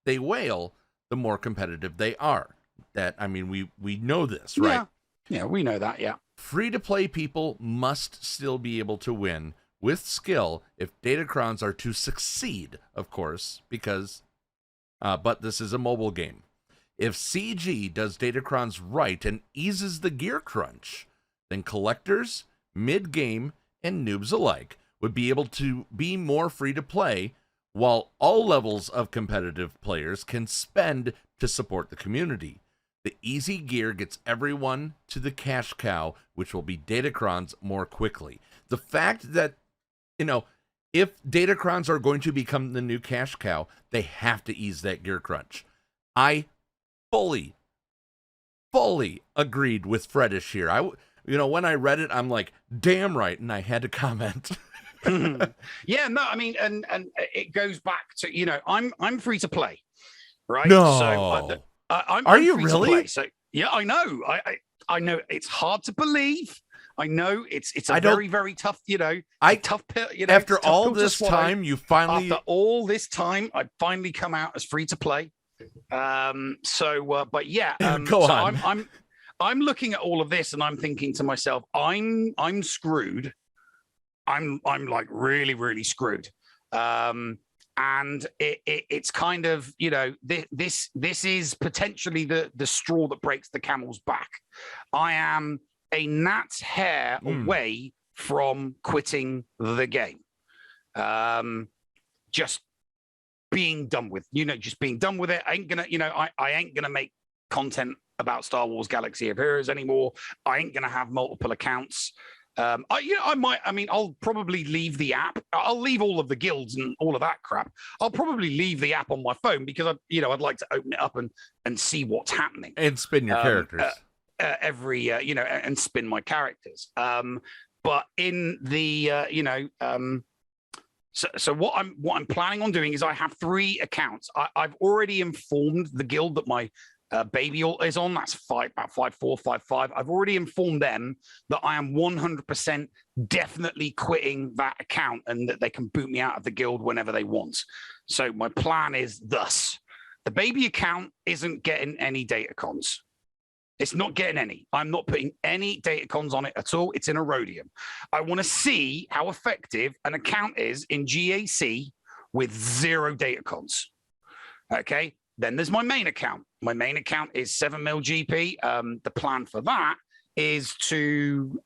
they whale, the more competitive they are. We know this, right? Yeah, we know that, yeah. Free-to-play people must still be able to win with skill if Datacrons are to succeed, of course, because, but this is a mobile game. If CG does Datacrons right and eases the gear crunch, then collectors, mid-game, and noobs alike would be able to be more free-to-play, while all levels of competitive players can spend to support the community. The easy gear gets everyone to the cash cow, which will be Datacrons more quickly. The fact that, if Datacrons are going to become the new cash cow, they have to ease that gear crunch. I fully agreed with Fredish here. When I read it, I'm like, damn right, and I had to comment. Yeah, no, I mean, and it goes back to, I'm free to play, right? No. So I'm Are you free to really? play. So yeah, I know. I know it's hard to believe. I know it's a very, very tough, tough pill. After tough all pill to this swallow. time, After all this time, I finally come out as free to play. But yeah, Go on. I'm looking at all of this and I'm thinking to myself, I'm screwed. I'm like really, really screwed. And it's kind of, this is potentially the straw that breaks the camel's back. I am a gnat's hair away from quitting the game. Just being done with, just being done with it. I ain't gonna make content about Star Wars Galaxy of Heroes anymore. I ain't gonna have multiple accounts. I'll probably leave the app. I'll leave all of the guilds and all of that crap. I'll probably leave the app on my phone because I'd like to open it up and see what's happening and spin your characters and spin my characters. But in the So what I'm planning on doing is I have 3 accounts. I've already informed the guild that my baby is on. That's about 5.4, 5.5. I've already informed them that I am 100% definitely quitting that account and that they can boot me out of the guild whenever they want. So my plan is thus: the baby account isn't getting any datacons. It's not getting any. I'm not putting any datacons on it at all. It's in a Rhodium. I want to see how effective an account is in GAC with 0 datacons. Okay. Then there's my main account. My main account is 7mil GP. The plan for that is to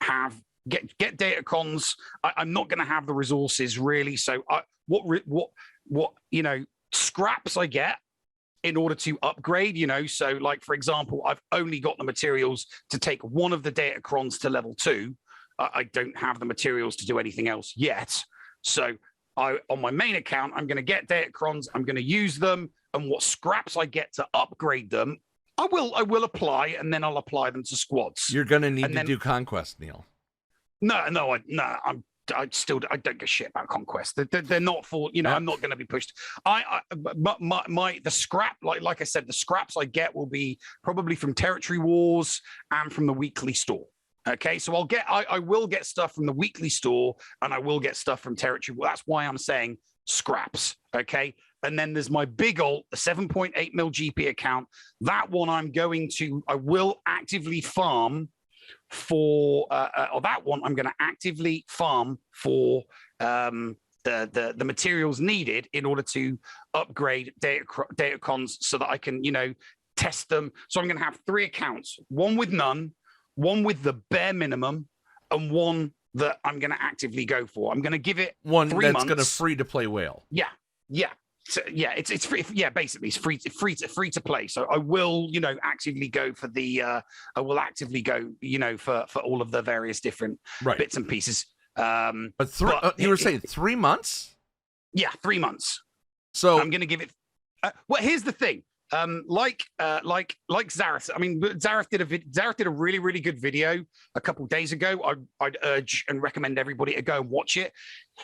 get datacons. I'm not going to have the resources really. So what scraps I get in order to upgrade, so like, for example, I've only got the materials to take one of the datacrons to level 2. I don't have the materials to do anything else yet. So on my main account, I'm going to get datacrons, I'm going to use them, and what scraps I get to upgrade them, I will apply, and then I'll apply them to squads. You're going to need to do Conquest, Neil. No, I don't give a shit about Conquest. They're not for, I'm not going to be pushed. The scrap, like I said, the scraps I get will be probably from Territory Wars and from the weekly store. Okay, so I will get stuff from the weekly store, and I will get stuff from Territory. Well, that's why I'm saying scraps. Okay, and then there's my big old 7.8 mil GP account. That one I will actively farm for, or that one I'm going to actively farm for the materials needed in order to upgrade datacrons so that I can, test them. So I'm going to have 3 accounts: one with none, one with the bare minimum, and one that I'm going to actively go for. I'm going to give it one 3 months. That's going to free to play whale. Yeah. So, it's free. Yeah, basically it's free to play. So I will, actively go for for all of the various different bits and pieces. But you were saying 3 months? Yeah, 3 months. So I'm going to give it. Well, here's the thing. Like Zareth. I mean, Zareth did a really, really good video a couple days ago. I'd urge and recommend everybody to go and watch it.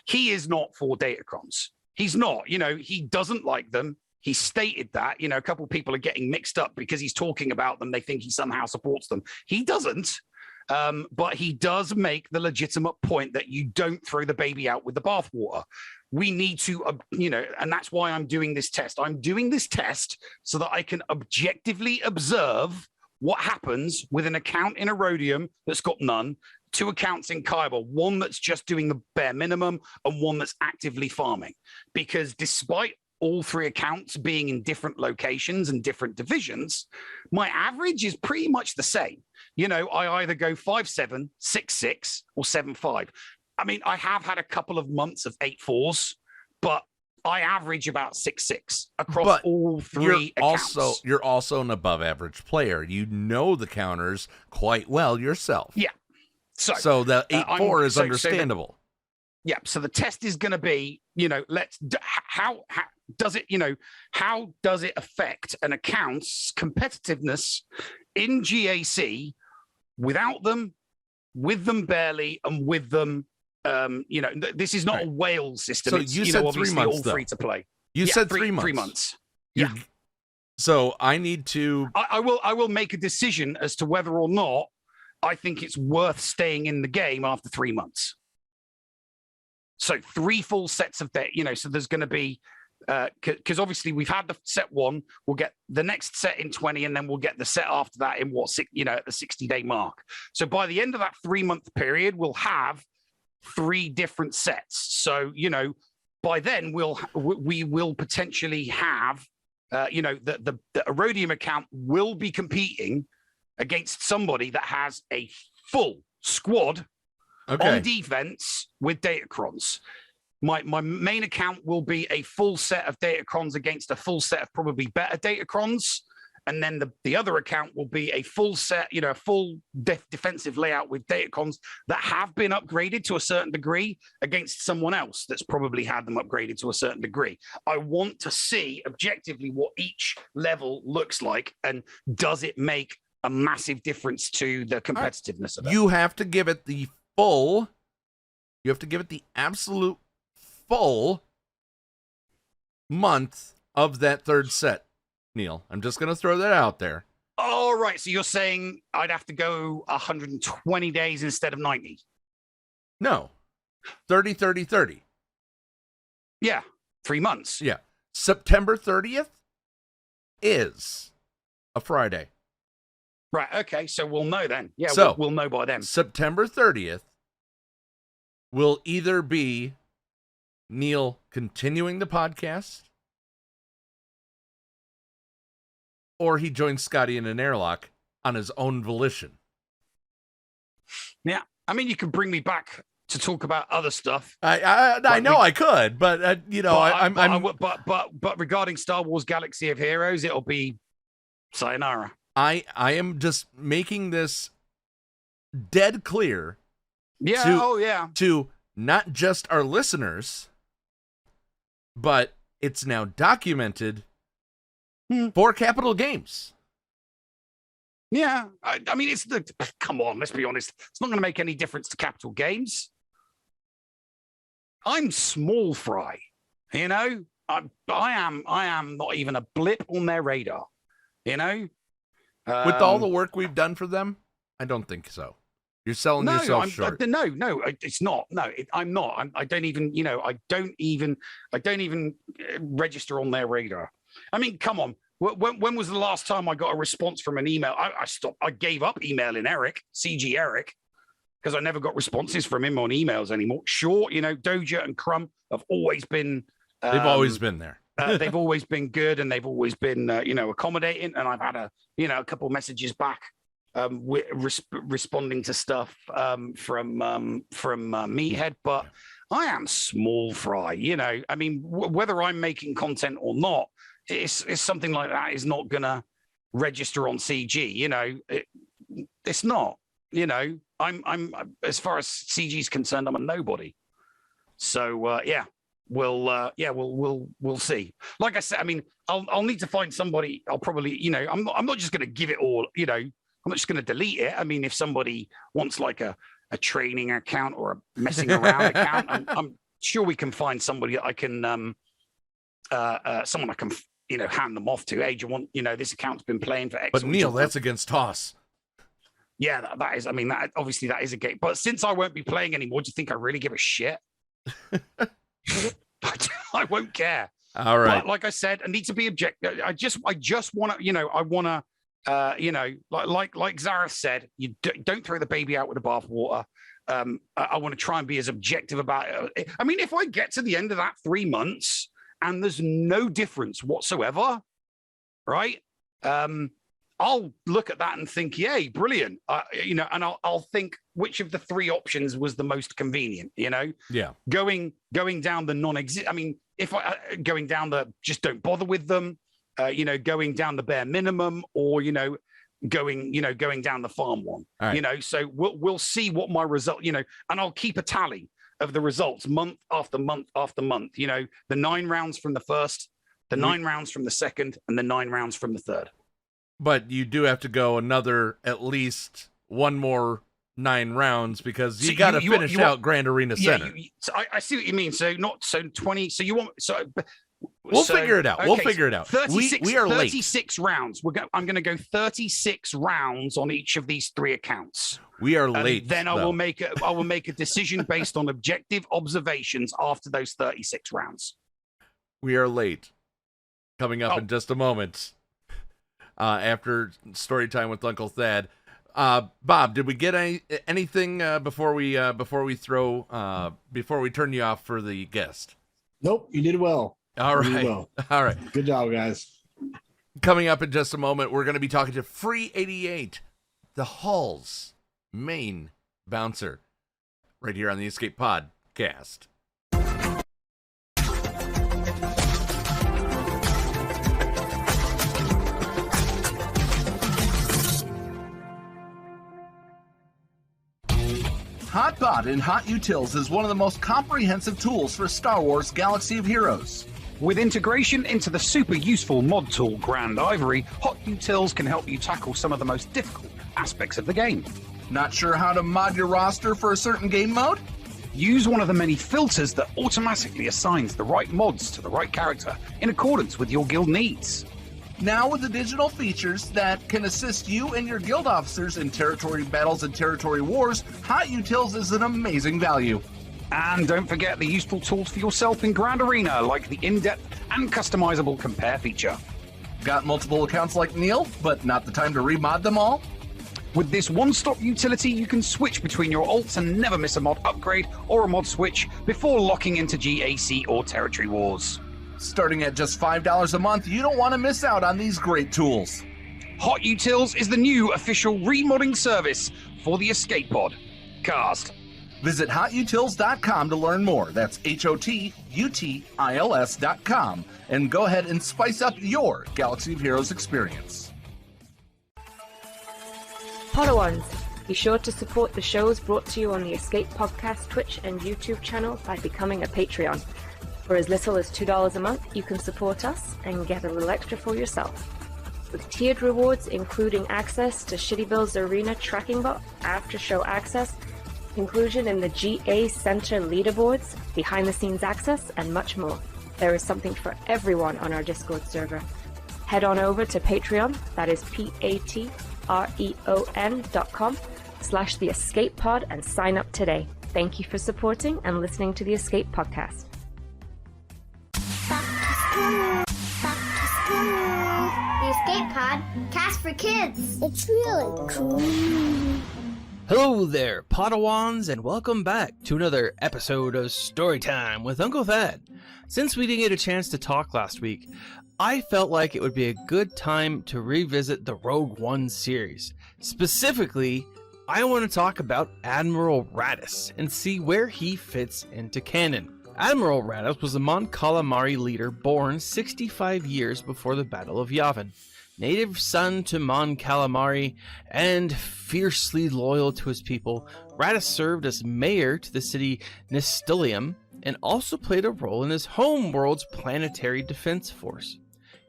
He is not for datacrons. He's not. He doesn't like them. He stated that. A couple of people are getting mixed up because he's talking about them. They think he somehow supports them. He doesn't. But he does make the legitimate point that you don't throw the baby out with the bathwater. We need to, and that's why I'm doing this test. I'm doing this test so that I can objectively observe what happens with an account in Erodium that's got none, 2 accounts in Kyber, one that's just doing the bare minimum and one that's actively farming. Because despite all 3 accounts being in different locations and different divisions, my average is pretty much the same. I either go 5-7, 6-6, or 7-5. I mean, I have had a couple of months of 8-4s, but I average about 6-6 across all 3 accounts. You're also an above average player. You know the counters quite well yourself. Yeah. So the 8-4 is understandable. So the test is going to be, how does it affect an account's competitiveness in GAC without them, with them barely, and with them? This is not a whale system. So it's, you said 3 months, all free to play. You said 3 months. 3 months. Yeah. So I need to. I will make a decision as to whether or not I think it's worth staying in the game after 3 months. So 3 full sets of so there's going to be, because obviously we've had the set 1, we'll get the next set in 20, and then we'll get the set after that in at the 60-day mark. So by the end of that 3-month period, we'll have 3 different sets. So, by then we will potentially have, the Erodium account will be competing against somebody that has a full squad on defense with datacrons. My main account will be a full set of datacrons against a full set of probably better datacrons. And then the other account will be a full set, full defensive layout with datacrons that have been upgraded to a certain degree against someone else that's probably had them upgraded to a certain degree. I want to see objectively what each level looks like, and does it make a massive difference to the competitiveness of it. You have to give it the full, you have to give it the absolute full month of that 3rd set, Neil. I'm just going to throw that out there. All right. So you're saying I'd have to go 120 days instead of 90? No. 30, 30, 30. Yeah. 3 months. Yeah. September 30th is a Friday. Right. Okay. So we'll know then. Yeah. So, we'll know by then. September 30th will either be Neil continuing the podcast, or he joins Scotty in an airlock on his own volition. Yeah. I mean, you can bring me back to talk about other stuff. I know I could, but but regarding Star Wars Galaxy of Heroes, it'll be sayonara. I am just making this dead clear. Yeah. To not just our listeners, but it's now documented for Capital Games. Yeah. I mean, come on, let's be honest. It's not going to make any difference to Capital Games. I'm small fry, I am not even a blip on their radar, With all the work we've done for them, I don't think so. You're selling yourself short. No, it's not. No, I'm not. I don't even, I don't even register on their radar. I mean, come on. When was the last time I got a response from an email? I stopped. I gave up emailing CG Eric, because I never got responses from him on emails anymore. Sure, Doja and Crumb have always been. They've always been there. They've always been good, and they've always been, accommodating. And I've had a couple of messages back, responding to stuff from Meathead, but I am small fry. I mean, whether I'm making content or not, it's something like that is not gonna register on CG. It's not. I'm as far as CG is concerned, I'm a nobody. So yeah. We'll see. Like I said, I mean, I'll need to find somebody. I'll probably, I'm not just going to give it all. I'm not just going to delete it. I mean, if somebody wants like a training account or a messing around account, I'm sure we can find somebody that I can, someone I can, hand them off to. Hey, do you want, this account's been playing for X. But Neil, that's against Toss. Yeah, that is. I mean, that obviously that is a game. But since I won't be playing anymore, do you think I really give a shit? I won't care. All right. But like I said, I need to be objective. I just want to, I want to, like Zareth said, you don't throw the baby out with the bathwater. I want to try and be as objective about it. I mean, if I get to the end of that 3 months and there's no difference whatsoever, right? I'll look at that and think, yay, brilliant. And I'll think which of the 3 options was the most convenient, Yeah. Going down the non-exist. I mean, if going down the just don't bother with them, going down the bare minimum, or, going down the farm one, right. So we'll see what my result, and I'll keep a tally of the results month after month after month, the 9 rounds from the first, the 9 rounds from the second, and the 9 rounds from the third. But you do have to go at least one more 9 rounds, because you got to finish out Grand Arena Center. So I see what you mean. So not 20. So you want We'll figure it out. Okay, we'll figure it out. 36, we are 36 late. Rounds. I'm going to go 36 rounds on each of these 3 accounts. We are late. Then I will make a decision based on objective observations after those 36 rounds. We are late. Coming up in just a moment. After story time with Uncle Thad. Bob, did we get anything before we turn you off for the guest? Nope, you did well. All right. Well. All right. Good job, guys. Coming up in just a moment, we're going to be talking to Free88, the Hull's main bouncer, right here on the Escape Podcast. HotBot in HotUtils is one of the most comprehensive tools for Star Wars Galaxy of Heroes. With integration into the super useful mod tool Grand Ivory, HotUtils can help you tackle some of the most difficult aspects of the game. Not sure how to mod your roster for a certain game mode? Use one of the many filters that automatically assigns the right mods to the right character in accordance with your guild needs. Now with additional features that can assist you and your guild officers in territory battles and territory wars, HotUtils is an amazing value. And don't forget the useful tools for yourself in Grand Arena, like the in-depth and customizable compare feature. Got multiple accounts like Neil, but not the time to remod them all? With this one-stop utility, you can switch between your alts and never miss a mod upgrade or a mod switch before locking into GAC or territory wars. Starting at just $5 a month, you don't want to miss out on these great tools. HotUtils is the new official remodding service for the Escape Pod cast. Visit HotUtils.com to learn more. That's HotUtils.com. And go ahead and spice up your Galaxy of Heroes experience. Podawans, be sure to support the shows brought to you on the Escape Podcast Twitch and YouTube channel by becoming a Patreon. For as little as $2 a month, you can support us and get a little extra for yourself. With tiered rewards including access to Shitty Bill's Arena Tracking Bot, after-show access, inclusion in the GA Center leaderboards, behind-the-scenes access, and much more. There is something for everyone on our Discord server. Head on over to Patreon, that is Patreon.com, The Escape Pod and sign up today. Thank you for supporting and listening to the Escape Podcast. Back to school. Back to school. The Escape Pod, cast for kids. It's really cool. Hello there, Padawans, and welcome back to another episode of Storytime with Uncle Thad. Since we didn't get a chance to talk last week, I felt like it would be a good time to revisit the Rogue One series. Specifically, I want to talk about Admiral Raddus and see where he fits into canon. Admiral Rados was a Mon Calamari leader born 65 years before the Battle of Yavin. Native son to Mon Calamari and fiercely loyal to his people, Raddus served as mayor to the city Nystilium and also played a role in his home world's planetary defense force.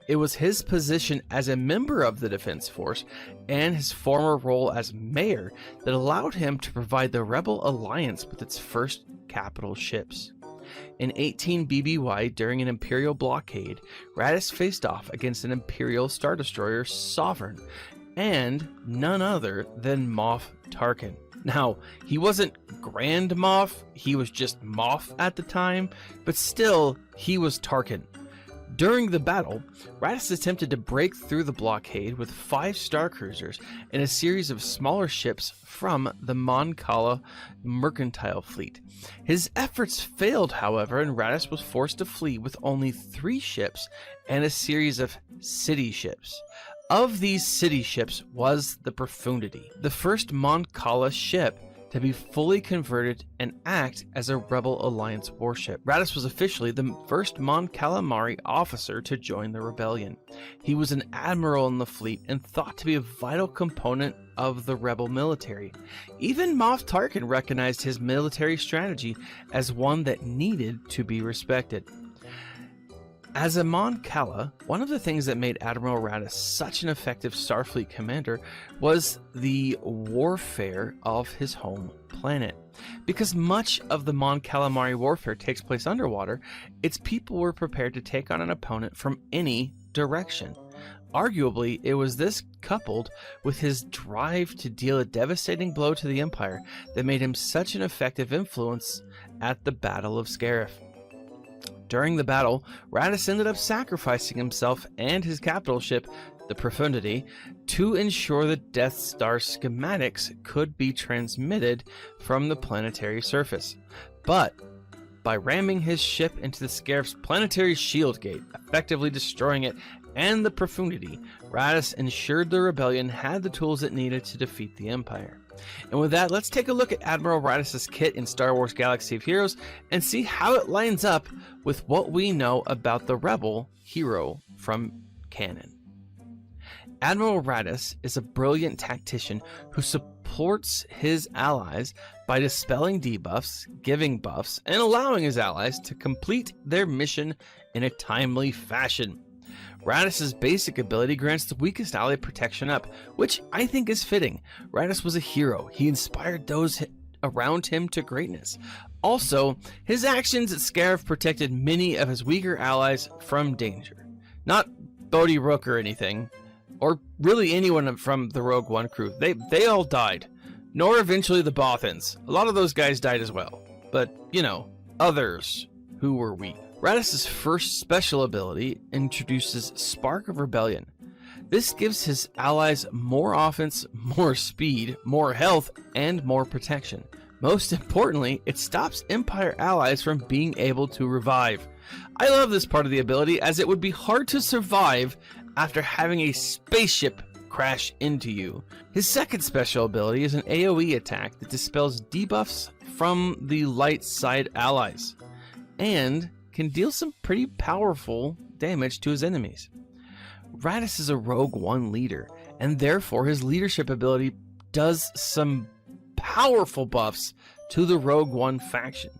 It was his position as a member of the defense force and his former role as mayor that allowed him to provide the Rebel Alliance with its first capital ships. In 18 BBY, during an Imperial blockade, Raddus faced off against an Imperial Star Destroyer Sovereign, and none other than Moff Tarkin. Now, he wasn't Grand Moff, he was just Moff at the time, but still, he was Tarkin. During the battle, Raddus attempted to break through the blockade with 5 star cruisers and a series of smaller ships from the Mon Cala mercantile fleet. His efforts failed, however, and Raddus was forced to flee with only 3 ships and a series of city ships. Of these city ships was the Profundity, the first Mon Cala ship to be fully converted and act as a Rebel Alliance warship. Raddus was officially the first Mon Calamari officer to join the rebellion. He was an admiral in the fleet and thought to be a vital component of the rebel military. Even Moff Tarkin recognized his military strategy as one that needed to be respected. As a Mon Cala, one of the things that made Admiral Raddus such an effective Starfleet commander was the warfare of his home planet. Because much of the Mon Calamari warfare takes place underwater, its people were prepared to take on an opponent from any direction. Arguably, it was this coupled with his drive to deal a devastating blow to the Empire that made him such an effective influence at the Battle of Scarif. During the battle, Raddus ended up sacrificing himself and his capital ship, the Profundity, to ensure the Death Star schematics could be transmitted from the planetary surface. But by ramming his ship into the Scarif's planetary shield gate, effectively destroying it and the Profundity, Raddus ensured the rebellion had the tools it needed to defeat the Empire. And with that, let's take a look at Admiral Raddus' kit in Star Wars Galaxy of Heroes and see how it lines up with what we know about the Rebel hero from canon. Admiral Raddus is a brilliant tactician who supports his allies by dispelling debuffs, giving buffs, and allowing his allies to complete their mission in a timely fashion. Raddus' basic ability grants the weakest ally protection up, which I think is fitting. Raddus was a hero. He inspired those around him to greatness. Also, his actions at Scarif protected many of his weaker allies from danger. Not Bodhi Rook or anything, or really anyone from the Rogue One crew. They all died. Nor eventually the Bothans. A lot of those guys died as well. But, you know, others who were weak. Raddus' first special ability introduces Spark of Rebellion. This gives his allies more offense, more speed, more health, and more protection. Most importantly, it stops Empire allies from being able to revive. I love this part of the ability as it would be hard to survive after having a spaceship crash into you. His second special ability is an AoE attack that dispels debuffs from the light side allies, and can deal some pretty powerful damage to his enemies. Raddus is a Rogue One leader, and therefore his leadership ability does some powerful buffs to the Rogue One faction.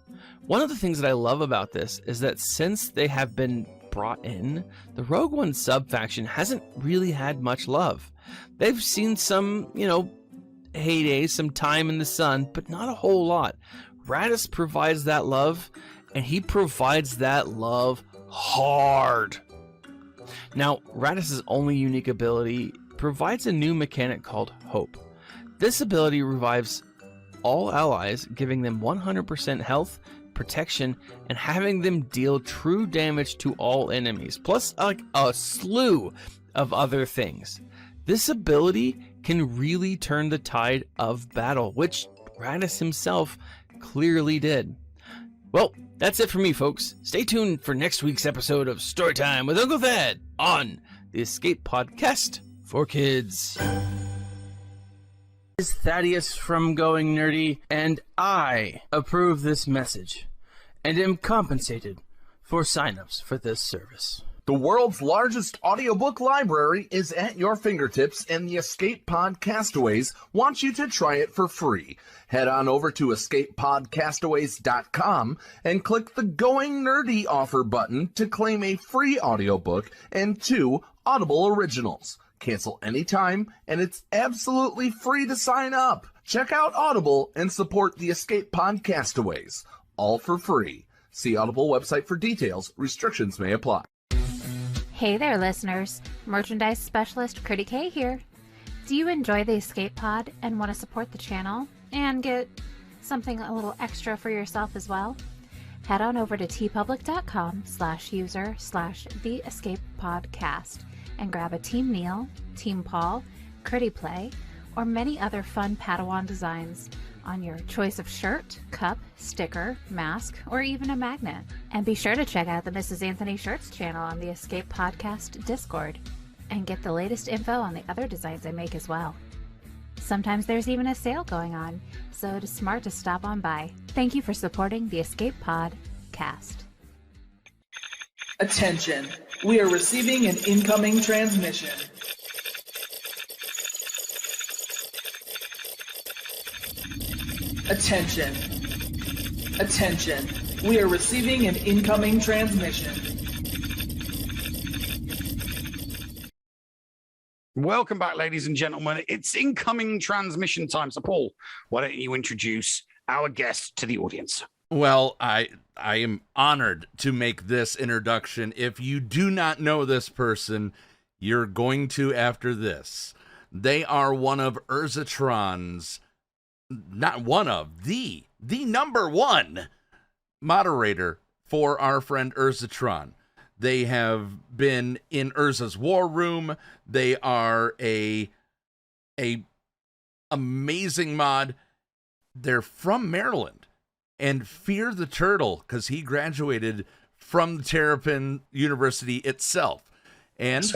One of the things that I love about this is that since they have been brought in, the Rogue One sub-faction hasn't really had much love. They've seen some, heydays, some time in the sun, but not a whole lot. Raddus provides that love, and he provides that love hard. Now, Raddus' only unique ability provides a new mechanic called Hope. This ability revives all allies, giving them 100% health, protection, and having them deal true damage to all enemies, plus like a slew of other things. This ability can really turn the tide of battle, which Raddus himself clearly did. Well, that's it for me, folks. Stay tuned for next week's episode of Storytime with Uncle Thad on the Escape Podcast for Kids. This is Thaddeus from Going Nerdy, and I approve this message and am compensated for signups for this service. The world's largest audiobook library is at your fingertips, and the Escape Pod Castaways want you to try it for free. Head on over to escapepodcastaways.com and click the Going Nerdy offer button to claim a free audiobook and 2 Audible originals. Cancel anytime, and it's absolutely free to sign up. Check out Audible and support the Escape Pod Castaways. All for free. See Audible website for details. Restrictions may apply. Hey there, listeners. Merchandise specialist Critty K here. Do you enjoy the Escape Pod and want to support the channel and get something a little extra for yourself as well? Head on over to tpublic.com/user/theescapepodcast and grab a Team Neil, Team Paul, Critty Play, or many other fun Padawan designs on your choice of shirt, cup, sticker, mask, or even a magnet. And be sure to check out the Mrs. Anthony Shirts channel on the Escape Podcast Discord and get the latest info on the other designs I make as well. Sometimes there's even a sale going on, so it is smart to stop on by. Thank you for supporting the Escape Pod Cast. Attention, we are receiving an incoming transmission. Attention. Attention. We are receiving an incoming transmission. Welcome back, ladies and gentlemen. It's incoming transmission time. So, Paul, why don't you introduce our guest to the audience? Well, I am honored to make this introduction. If you do not know this person, you're going to after this. They are one of Urzatron's, not one of, the number one moderator for our friend Urzatron. They have been in Urza's War Room. They are a amazing mod. They're from Maryland. And Fear the Turtle, because he graduated from the Terrapin University itself. And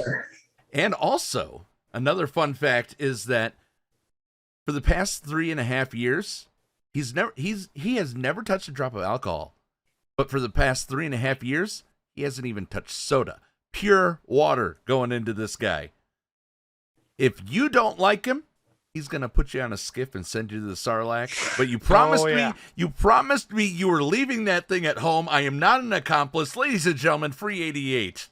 also, another fun fact is that for the past 3.5 years, he has never touched a drop of alcohol. But for the past 3.5 years, he hasn't even touched soda. Pure water going into this guy. If you don't like him, he's gonna put you on a skiff and send you to the Sarlacc. But you promised me you were leaving that thing at home. I am not an accomplice. Ladies and gentlemen, Free88.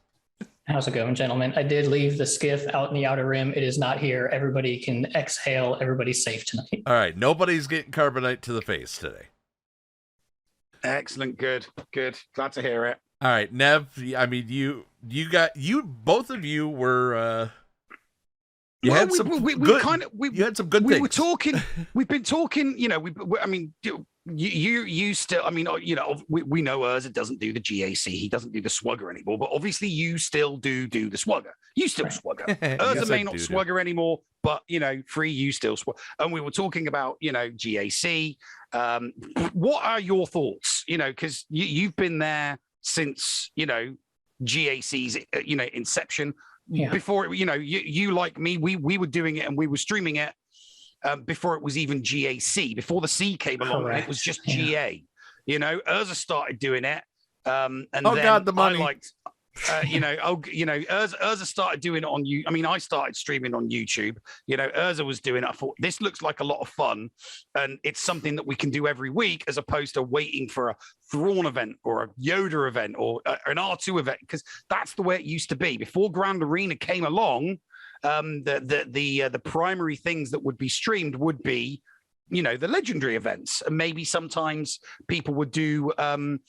How's it going, gentlemen? I did leave the skiff out in the outer rim. It is not here. Everybody can exhale. Everybody's safe tonight. All right, nobody's getting carbonite to the face today. Excellent, good. Glad to hear it. All right, Nev. I mean, both of you were. You had some good things. We were talking. We've been talking. You know, I mean, you still. I mean, you know, we know Urza doesn't do the GAC. He doesn't do the Swugger anymore. But obviously, you still do the Swugger. You still Swugger. Urza may not Swugger anymore, but you know, Free, you still Swugger. And we were talking about, you know, GAC. What are your thoughts? You know, because you've been there since, you know, GAC's, you know, inception. Yeah. Before, you know, you like me, we were doing it and we were streaming it before it was even GAC, before the C came along. And it was just GA. You know, Urza started doing it, and then God, the money. I liked, Urza started doing it on you. I mean, I started streaming on YouTube. You know, Urza was doing it. I thought this looks like a lot of fun, and it's something that we can do every week, as opposed to waiting for a Thrawn event or a Yoda event or an R2 event, because that's the way it used to be before Grand Arena came along. The primary things that would be streamed would be, you know, the legendary events, and maybe sometimes people would do a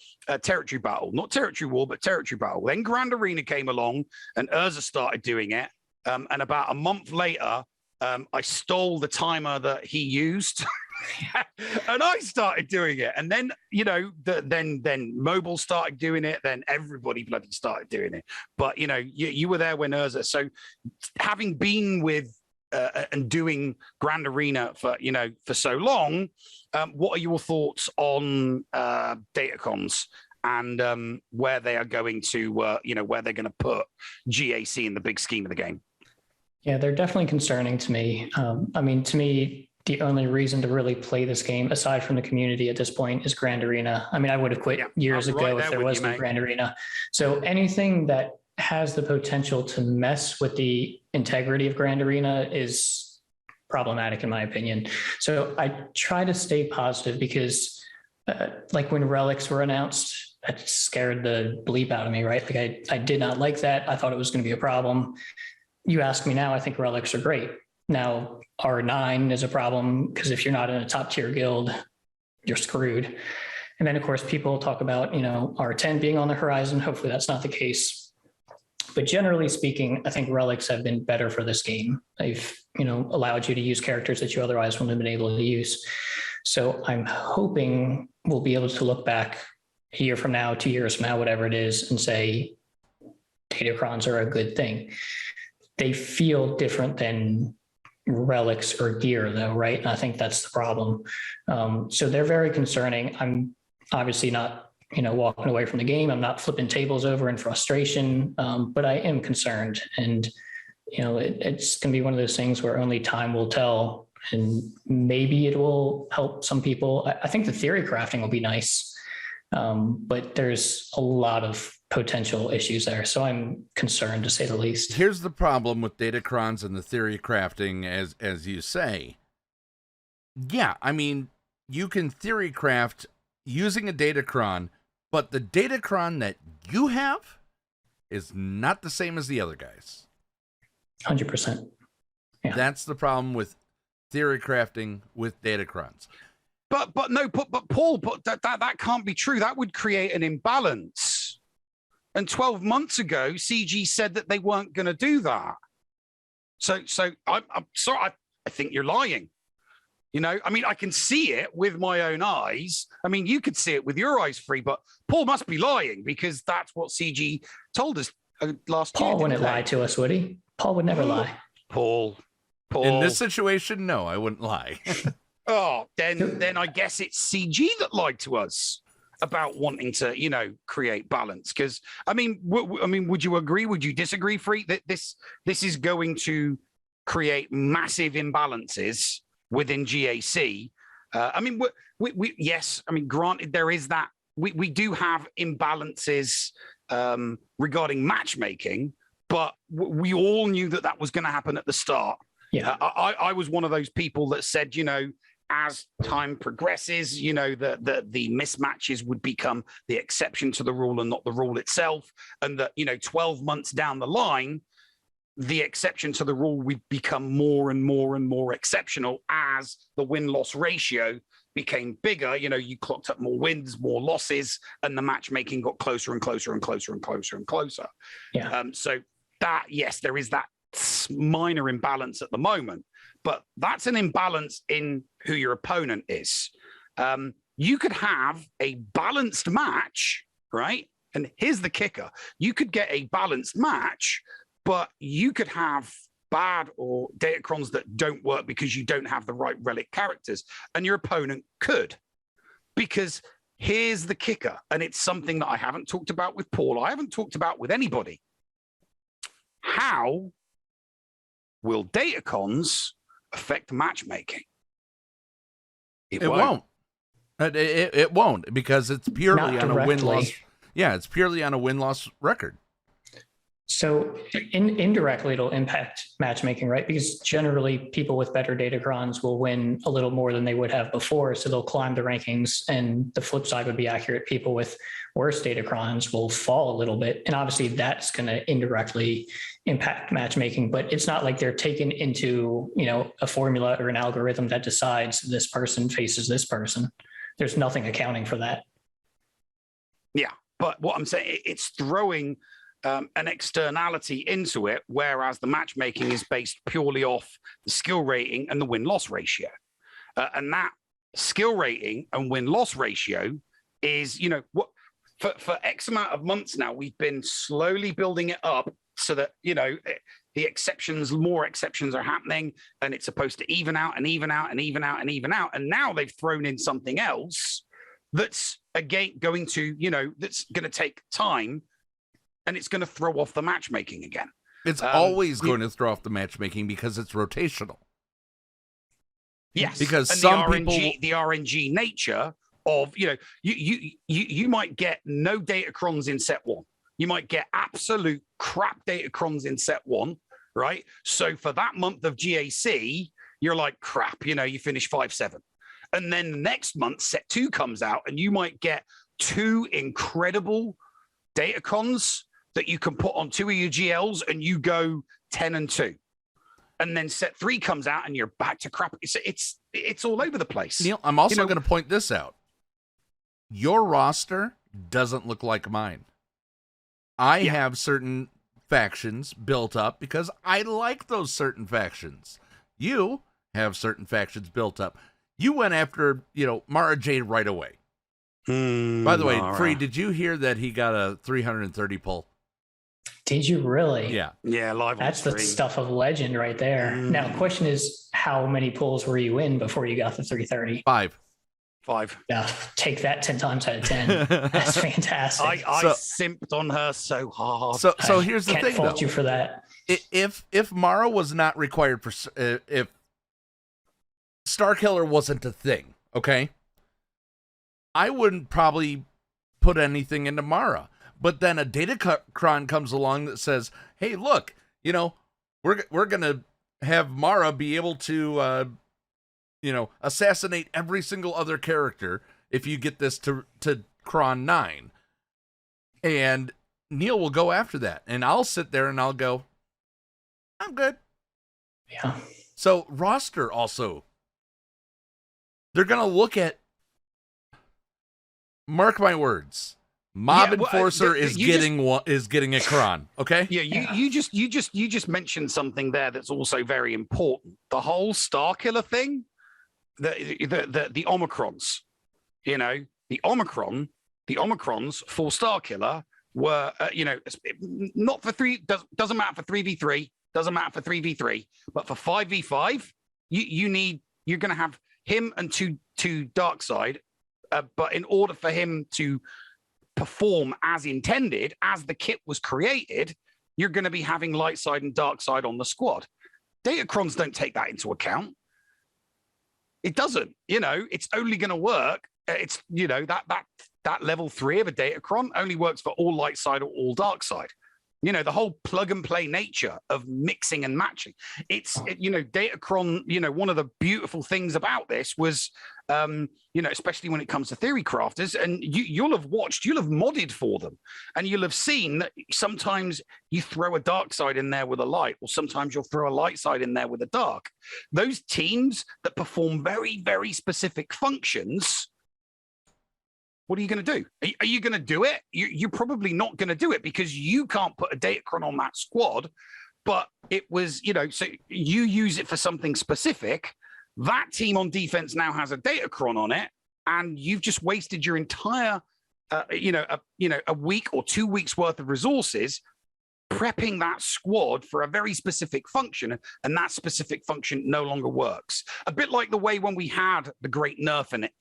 territory battle, not territory war, but territory battle. Then Grand Arena came along and Urza started doing it, and about a month later I stole the timer that he used. And I started doing it, and then then mobile started doing it, then everybody bloody started doing it. But you were there when Urza. So having been with and doing Grand Arena for so long, what are your thoughts on datacons and where they are going to where they're going to put GAC in the big scheme of the game? Yeah, they're definitely concerning to me. I mean, to me, the only reason to really play this game, aside from the community at this point, is Grand Arena. I mean, I would have quit years ago if there was no Grand Arena. So anything that has the potential to mess with the integrity of Grand Arena is problematic, in my opinion. So I try to stay positive because, like when relics were announced, that scared the bleep out of me, right? Like I did not like that. I thought it was going to be a problem. You ask me now, I think relics are great. Now, R9 is a problem because if you're not in a top tier guild, you're screwed. And then, of course, people talk about, R10 being on the horizon. Hopefully that's not the case. But generally speaking, I think relics have been better for this game. They've, allowed you to use characters that you otherwise wouldn't have been able to use. So I'm hoping we'll be able to look back a year from now, 2 years from now, whatever it is, and say datacrons are a good thing. They feel different than relics or gear though, right? And I think that's the problem. So they're very concerning. I'm obviously not, walking away from the game. I'm not flipping tables over in frustration, but I am concerned. And, it's going to be one of those things where only time will tell, and maybe it will help some people. I think the theory crafting will be nice, but there's a lot of potential issues there. So I'm concerned, to say the least. Here's the problem with datacrons and the theory crafting, as you say. Yeah, I mean, you can theory craft using a datacron, but the datacron that you have is not the same as the other guys. 100%. Yeah. That's the problem with theory crafting with datacrons. But Paul, that can't be true. That would create an imbalance. And 12 months ago, CG said that they weren't going to do that. So I'm sorry. I think you're lying. I mean, I can see it with my own eyes. I mean, you could see it with your eyes free, but Paul must be lying because that's what CG told us last year. Paul wouldn't lie to us, would he? Paul would never lie. Paul. In this situation, no, I wouldn't lie. Oh, then I guess it's CG that lied to us about wanting to, create balance. Because I mean, would you agree? Would you disagree, Free, that this is going to create massive imbalances within GAC? I mean, yes. I mean, granted, there is that. We do have imbalances regarding matchmaking, but we all knew that was going to happen at the start. Yeah, I was one of those people that said, as time progresses, the mismatches would become the exception to the rule and not the rule itself. And that, 12 months down the line, the exception to the rule would become more and more and more exceptional as the win-loss ratio became bigger. You clocked up more wins, more losses, and the matchmaking got closer and closer and closer and closer and closer. Yeah. So that, yes, there is that minor imbalance at the moment, but that's an imbalance in who your opponent is. You could have a balanced match, right? And here's the kicker. You could get a balanced match, but you could have bad or datacrons that don't work because you don't have the right relic characters, and your opponent could. Because here's the kicker, and it's something that I haven't talked about with Paul, I haven't talked about with anybody. How will datacons affect matchmaking? It won't. It won't, because it's purely on a win-loss. Yeah, it's purely on a win-loss record. So indirectly, it'll impact matchmaking, right? Because generally people with better datacrons will win a little more than they would have before. So they'll climb the rankings, and the flip side would be accurate. People with worse datacrons will fall a little bit. And obviously that's going to indirectly impact matchmaking, but it's not like they're taken into, a formula or an algorithm that decides this person faces this person. There's nothing accounting for that. Yeah. But what I'm saying, it's throwing an externality into it, whereas the matchmaking is based purely off the skill rating and the win-loss ratio. And that skill rating and win-loss ratio is, what for X amount of months now, we've been slowly building it up so that, more exceptions are happening, and it's supposed to even out and even out and even out and even out. And now they've thrown in something else that's, again, going to, that's going to take time, and it's going to throw off the matchmaking again. It's always going to throw off the matchmaking because it's rotational. Yes, because and some the RNG nature of, you might get no datacrons in set 1. You might get absolute crap datacrons in set 1, right? So for that month of GAC, you're like, crap, you finish 5-7. And then the next month, set 2 comes out, and you might get 2 incredible datacrons that you can put on 2 of your GLs, and you go 10-2. And then set 3 comes out, and you're back to crap. It's all over the place. Neil, I'm also going to point this out. Your roster doesn't look like mine. I have certain factions built up because I like those certain factions. You have certain factions built up. You went after, Mara Jade right away. By the way, Free, did you hear that he got a 330 pull? Did you really? Yeah. Yeah, live. That's the stuff of legend right there. Now, the question is, how many pulls were you in before you got the 330? 5. Yeah, take that 10 times out of 10. That's fantastic. I simped on her so hard. So here's the thing, can't fault you for that. If Mara was not required for, if Starkiller wasn't a thing, okay, I wouldn't probably put anything into Mara. But then a datacron comes along that says, "Hey, look, we're gonna have Mara be able to, assassinate every single other character if you get this to Cron 9." And Neil will go after that, and I'll sit there and I'll go, "I'm good." Yeah. So roster also, they're gonna look at. Mark my words. Mob Enforcer is getting a Cron, okay? Yeah, you just mentioned something there that's also very important. The whole Starkiller thing, the Omicrons, the Omicrons for Starkiller were, not for 3. Doesn't matter for 3v3. Doesn't matter for 3v3. But for 5v5, you're going to have him and two dark side. But in order for him to perform as intended, as the kit was created, you're going to be having light side and dark side on the squad. Datacrons don't take that into account. It doesn't. It's only going to work. It's that level 3 of a Datacron only works for all light side or all dark side. The whole plug and play nature of mixing and matching. Datacron, one of the beautiful things about this was, especially when it comes to theory crafters, and you'll have modded for them, and you'll have seen that sometimes you throw a dark side in there with a light, or sometimes you'll throw a light side in there with a dark. Those teams that perform very, very specific functions, what are you going to do? Are you going to do it? You're probably not going to do it because you can't put a Datacron on that squad, but it was, so you use it for something specific. That team on defense now has a Datacron on it, and you've just wasted your entire, a week or 2 weeks worth of resources prepping that squad for a very specific function, and that specific function no longer works. A bit like the way when we had the great nerf in it,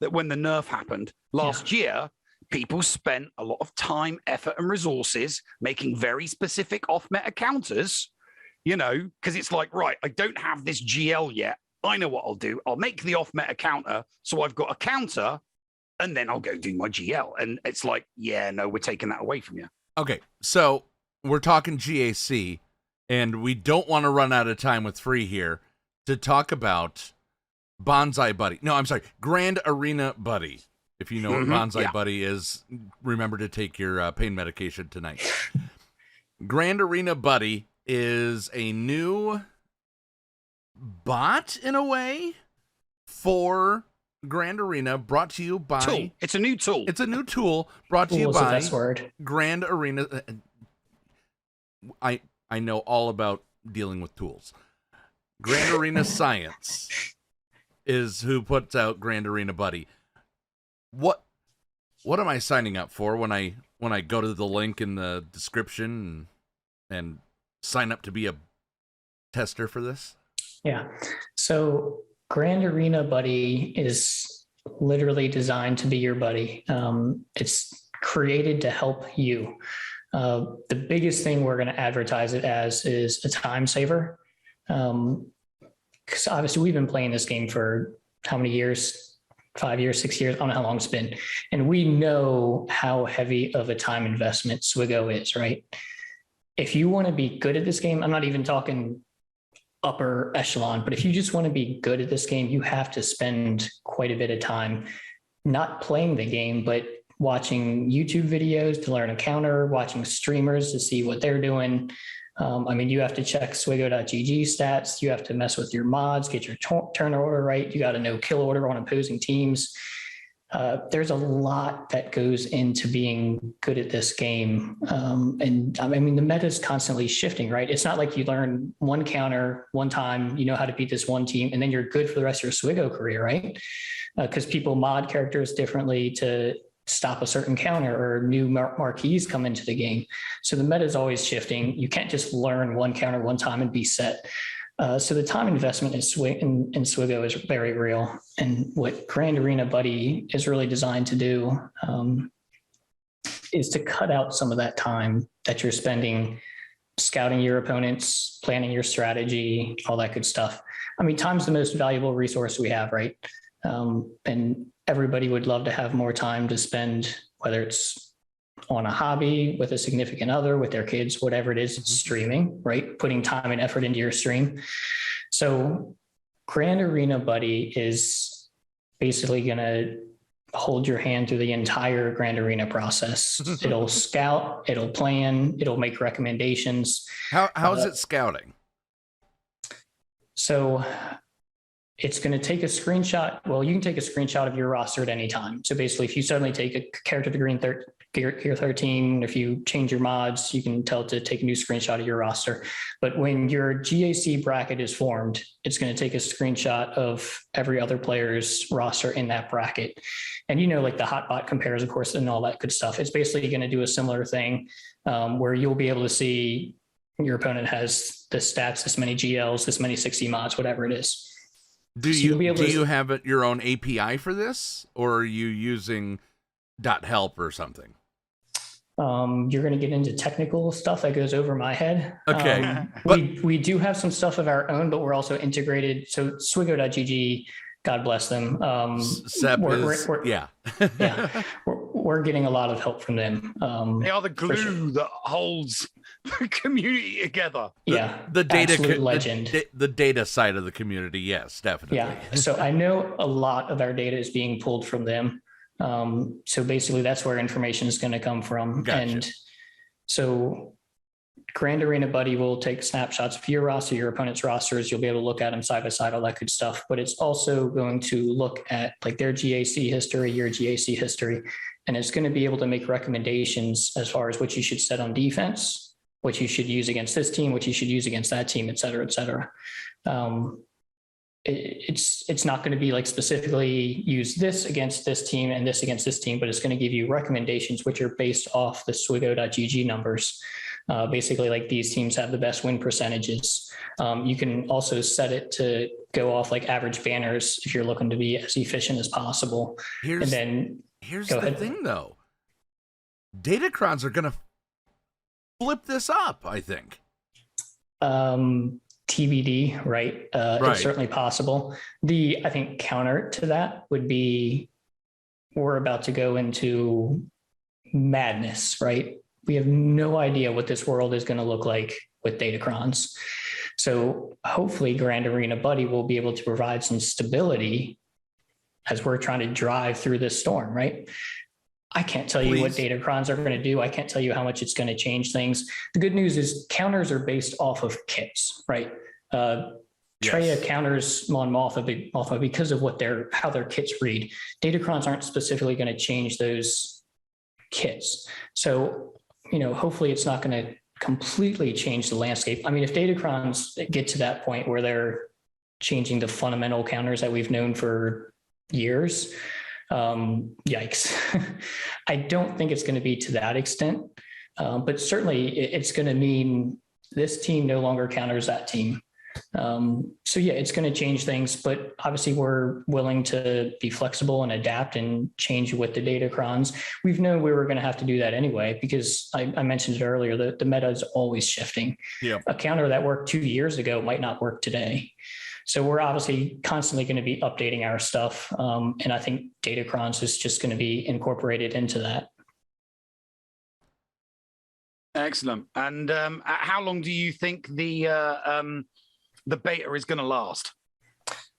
that when the nerf happened last year, people spent a lot of time, effort, and resources making very specific off-meta counters, because it's like, right, I don't have this GL yet. I know what I'll do. I'll make the off-meta counter, so I've got a counter, and then I'll go do my GL. And it's like, yeah, no, we're taking that away from you. Okay, so we're talking GAC, and we don't want to run out of time with Free here to talk about Bonsai Buddy. No, I'm sorry, Grand Arena Buddy. If you know what Bonsai Buddy is, remember to take your pain medication tonight. Grand Arena Buddy is a new bot, in a way, for Grand Arena, brought to you by... Tool. It's a new tool. It's a new tool brought to you by Grand Arena... I know all about dealing with tools. Grand Arena Science is who puts out Grand Arena Buddy. What am I signing up for when I go to the link in the description and sign up to be a tester for this? Yeah. So Grand Arena Buddy is literally designed to be your buddy. It's created to help you. The biggest thing we're going to advertise it as is a time saver. Because obviously we've been playing this game for how many years? 5 years, 6 years? I don't know how long it's been. And we know how heavy of a time investment SWGOH is, right? If you want to be good at this game, I'm not even talking upper echelon, but if you just want to be good at this game, you have to spend quite a bit of time not playing the game, but watching YouTube videos to learn a counter, watching streamers to see what they're doing. I mean, you have to check SWGOH.gg stats. You have to mess with your mods, get your turn order right. You got to know kill order on opposing teams. There's a lot that goes into being good at this game. And I mean, the meta is constantly shifting, right? It's not like you learn one counter one time, you know how to beat this one team, and then you're good for the rest of your SWGOH career, right? Because people mod characters differently to stop a certain counter, or new marquees come into the game. So the meta is always shifting. You can't just learn one counter one time and be set. So the time investment in SWGOH is very real. And what Grand Arena Buddy is really designed to do is to cut out some of that time that you're spending scouting your opponents, planning your strategy, all that good stuff. I mean, time's the most valuable resource we have, right? And everybody would love to have more time to spend, whether it's on a hobby, with a significant other, with their kids, whatever it is, it's streaming, right? Putting time and effort into your stream. So Grand Arena Buddy is basically going to hold your hand through the entire Grand Arena process. It'll scout, it'll plan, it'll make recommendations. How is it scouting? So it's going to take a screenshot. Well, you can take a screenshot of your roster at any time. So basically, if you suddenly take a character to gear 13, if you change your mods, you can tell it to take a new screenshot of your roster. But when your GAC bracket is formed, it's going to take a screenshot of every other player's roster in that bracket. And you know, like the hotbot compares, of course, and all that good stuff. It's basically going to do a similar thing where you'll be able to see your opponent has the stats, this many GLs, this many 60 mods, whatever it is. Do you have your own API for this, or are you using .help or something? You're going to get into technical stuff that goes over my head. Okay. We do have some stuff of our own, but we're also integrated. So SWGOH.gg, God bless them. We're getting a lot of help from them. They are the glue that holds the community together. The data legend. The data side of the community, yes, definitely. Yeah. So I know a lot of our data is being pulled from them. So basically that's where information is going to come from. Gotcha. And so Grand Arena Buddy will take snapshots of your roster, your opponent's rosters. You'll be able to look at them side by side, all that good stuff. But it's also going to look at like their GAC history, your GAC history, and it's going to be able to make recommendations as far as what you should set on defense, what you should use against this team, what you should use against that team, et cetera, et cetera. It's not going to be like specifically use this against this team and this against this team, but it's going to give you recommendations which are based off the SWGOH.gg numbers. Basically, like these teams have the best win percentages. You can also set it to go off like average banners if you're looking to be as efficient as possible. Here's the thing, though. Datacrons are going to flip this up, I think. TBD, right? It's certainly possible. I think counter to that would be we're about to go into madness, right? We have no idea what this world is going to look like with Datacrons. So hopefully Grand Arena Buddy will be able to provide some stability as we're trying to drive through this storm, right? I can't tell you what Datacrons are going to do. I can't tell you how much it's going to change things. The good news is counters are based off of kits, right? Treya counters Mon Mothma because of how their kits read. Datacrons aren't specifically going to change those kits. So, hopefully it's not going to completely change the landscape. I mean, if Datacrons get to that point where they're changing the fundamental counters that we've known for years, yikes. I don't think it's going to be to that extent, but certainly it's going to mean this team no longer counters that team. So yeah, it's going to change things, but obviously we're willing to be flexible and adapt and change with the Datacrons. We've known we were going to have to do that anyway, because I mentioned it earlier, the meta is always shifting. Yeah. A counter that worked 2 years ago might not work today. So we're obviously constantly going to be updating our stuff. And I think Datacrons is just going to be incorporated into that. Excellent. And how long do you think the beta is going to last?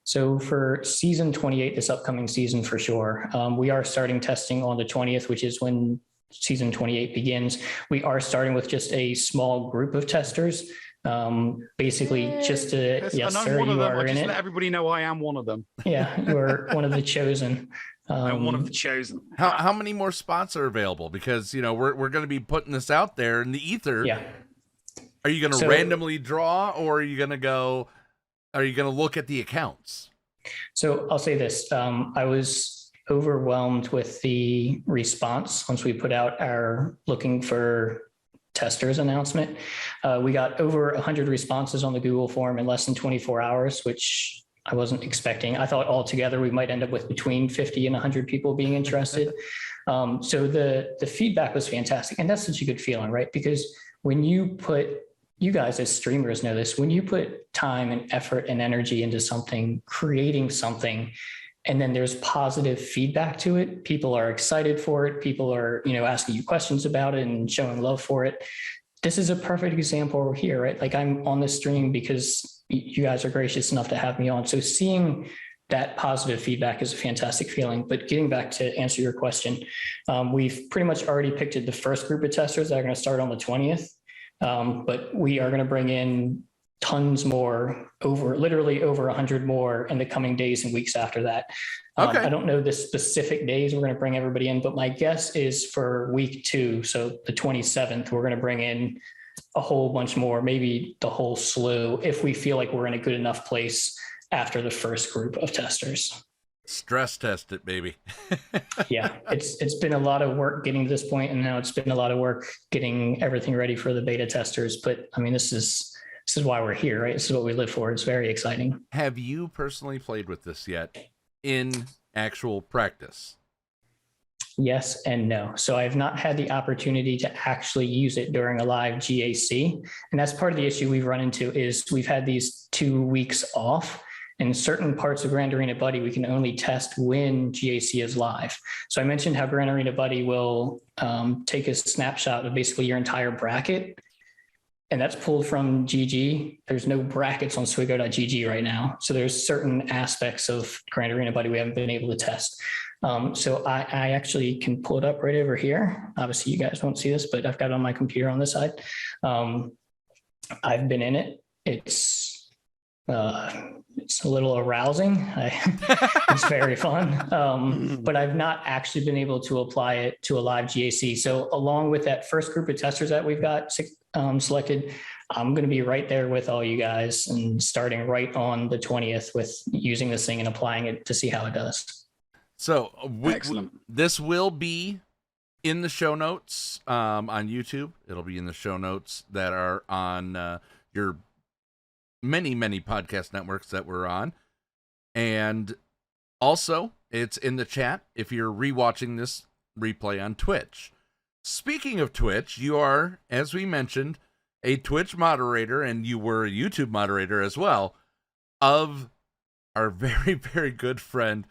So for season 28, this upcoming season for sure, we are starting testing on the 20th, which is when season 28 begins. We are starting with just a small group of testers. Basically just to, yes, sir, you are in it. Let everybody know I am one of them. Yeah, you are one of the chosen. I'm one of the chosen. How many more spots are available? Because, you know, we're going to be putting this out there in the ether. Yeah. Are you going to randomly draw, or are you going to look at the accounts? So I'll say this. I was overwhelmed with the response once we put out our looking for testers announcement. We got over 100 responses on the Google form in less than 24 hours, which I wasn't expecting. I thought altogether we might end up with between 50 and 100 people being interested. So the feedback was fantastic. And that's such a good feeling, right? Because when you guys as streamers know this, when you put time and effort and energy into something, creating something, and then there's positive feedback to it, people are excited for it. People are, asking you questions about it and showing love for it. This is a perfect example here, right? Like, I'm on this stream because you guys are gracious enough to have me on. So seeing that positive feedback is a fantastic feeling. But getting back to answer your question, we've pretty much already picked the first group of testers that are going to start on the 20th. But we are going to bring in tons more, literally over 100 more in the coming days and weeks after that. Okay. I don't know the specific days we're going to bring everybody in, but my guess is for week 2, so the 27th, we're going to bring in a whole bunch more, maybe the whole slew, if we feel like we're in a good enough place after the first group of testers. Stress test it, baby. Yeah, it's been a lot of work getting to this point, and now it's been a lot of work getting everything ready for the beta testers. But I mean, this is why we're here, right? This is what we live for. It's very exciting. Have you personally played with this yet in actual practice? Yes and no. So I've not had the opportunity to actually use it during a live GAC. And that's part of the issue we've run into is we've had these 2 weeks off. In certain parts of Grand Arena Buddy, we can only test when GAC is live. So I mentioned how Grand Arena Buddy will take a snapshot of basically your entire bracket, and that's pulled from GG. There's no brackets on SWGOH.gg right now. So there's certain aspects of Grand Arena Buddy we haven't been able to test. So I actually can pull it up right over here. Obviously, you guys won't see this, but I've got it on my computer on this side. I've been in it. It's a little arousing. It's very fun, but I've not actually been able to apply it to a live GAC. So along with that first group of testers that we've got selected, I'm going to be right there with all you guys and starting right on the 20th with using this thing and applying it to see how it does. So this will be in the show notes on YouTube. It'll be in the show notes that are on your many podcast networks that we're on. And also, it's in the chat if you're rewatching this replay on Twitch. Speaking of Twitch, you are, as we mentioned, a Twitch moderator, and you were a YouTube moderator as well, of our very, very good friend.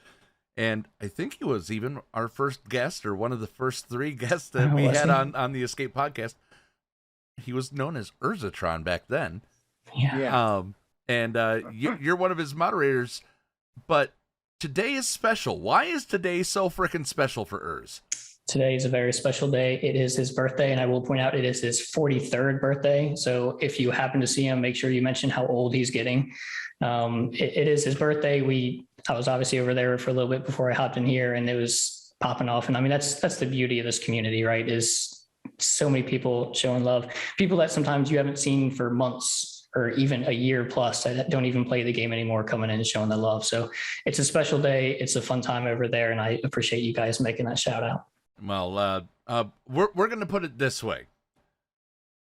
And I think he was even our first guest, or one of the first 3 guests that we had on the Escape podcast. He was known as Urzatron back then. Yeah. You're one of his moderators, but today is special. Why is today so freaking special for Urz? Today is a very special day. It is his birthday, and I will point out it is his 43rd birthday. So if you happen to see him, make sure you mention how old he's getting. It is his birthday. I was obviously over there for a little bit before I hopped in here, and it was popping off. And I mean, that's the beauty of this community, right? Is so many people showing love, people that sometimes you haven't seen for months or even a year plus that don't even play the game anymore coming in and showing the love. So it's a special day. It's a fun time over there. And I appreciate you guys making that shout out. Well, we're going to put it this way.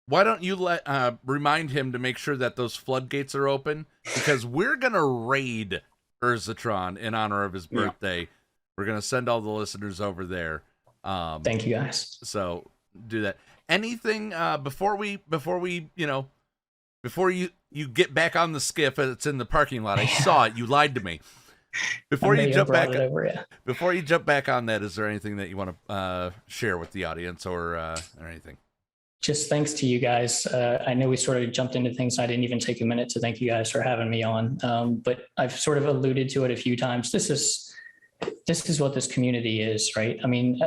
Why don't you remind him to make sure that those floodgates are open? Because we're going to raid Urzatron in honor of his birthday. Yeah. We're going to send all the listeners over there. Thank you guys. So do that. Anything before you get back on the skiff that's in the parking lot? I saw it. You lied to me. Before you jump back on that, is there anything that you want to share with the audience or anything? Just thanks to you guys. I know we sort of jumped into things. I didn't even take a minute to thank you guys for having me on. But I've sort of alluded to it a few times. This is what this community is, right? I mean,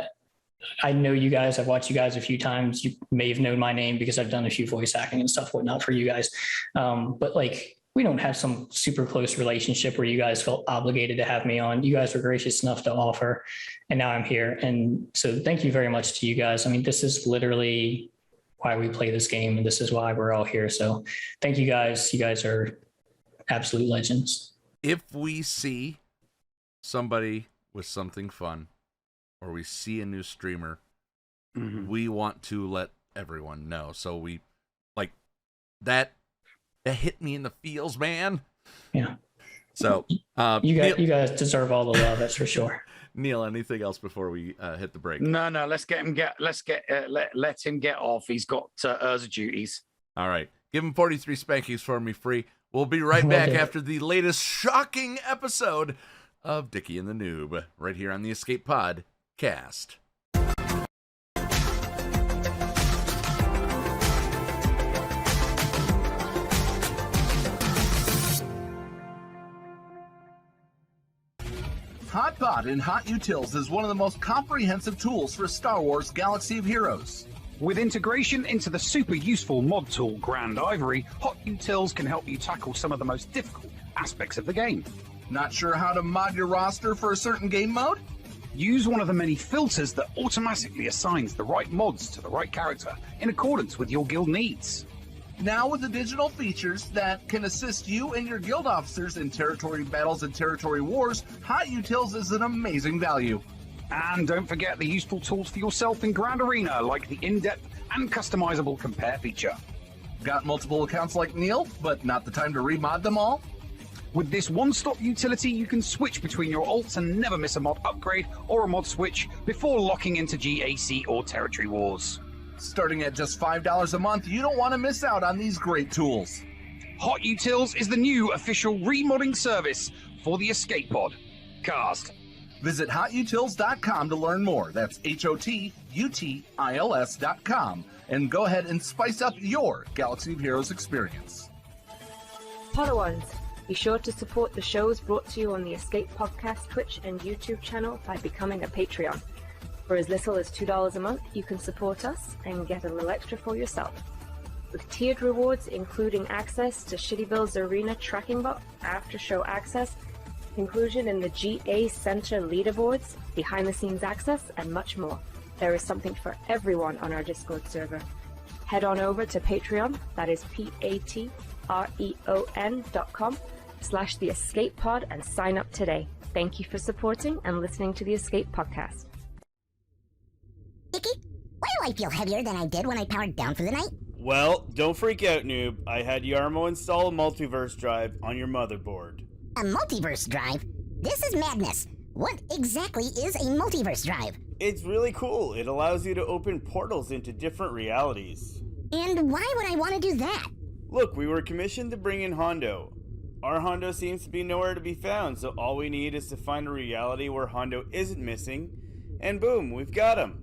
I know you guys. I've watched you guys a few times. You may have known my name because I've done a few voice acting and stuff, whatnot for you guys. But like, we don't have some super close relationship where you guys felt obligated to have me on. You guys were gracious enough to offer, and now I'm here. And so thank you very much to you guys. I mean, this is literally why we play this game, and this is why we're all here. So thank you guys. You guys are absolute legends. If we see somebody with something fun, or we see a new streamer, we want to let everyone know. So we like that hit me in the feels, man. Yeah. So you guys deserve all the love, that's for sure. Neil, anything else before we hit the break? No. Let him get off. He's got Urza duties. All right. Give him 43 spankings for me, Free. We'll be right back after the latest shocking episode of Dickie and the Noob, right here on the Escape Pod cast. HotBot in HotUtils is one of the most comprehensive tools for Star Wars Galaxy of Heroes. With integration into the super useful mod tool Grand Ivory, HotUtils can help you tackle some of the most difficult aspects of the game. Not sure how to mod your roster for a certain game mode? Use one of the many filters that automatically assigns the right mods to the right character in accordance with your guild needs. Now with additional features that can assist you and your guild officers in territory battles and territory wars, HotUtils is an amazing value. And don't forget the useful tools for yourself in Grand Arena, like the in-depth and customizable compare feature. Got multiple accounts like Neil, but not the time to remod them all? With this one-stop utility, you can switch between your alts and never miss a mod upgrade or a mod switch before locking into GAC or territory wars. Starting at just $5 a month, you don't want to miss out on these great tools. HotUtils is the new official remodding service for the Escape Pod cast. Visit HotUtils.com to learn more. That's HotUtils.com. And go ahead and spice up your Galaxy of Heroes experience. Podawans, be sure to support the shows brought to you on the Escape Podcast Twitch and YouTube channel by becoming a Patreon. For as little as $2 a month, you can support us and get a little extra for yourself. With tiered rewards, including access to Shitty Bill's Arena tracking bot, after-show access, inclusion in the GA Center leaderboards, behind-the-scenes access, and much more. There is something for everyone on our Discord server. Head on over to Patreon, that is patreon.com/The Escape Pod, and sign up today. Thank you for supporting and listening to the Escape Podcast. Dickie, why do I feel heavier than I did when I powered down for the night? Well, don't freak out, noob. I had Yarmo install a multiverse drive on your motherboard. A multiverse drive? This is madness. What exactly is a multiverse drive? It's really cool. It allows you to open portals into different realities. And why would I want to do that? Look, we were commissioned to bring in Hondo. Our Hondo seems to be nowhere to be found, so all we need is to find a reality where Hondo isn't missing, and boom, we've got him.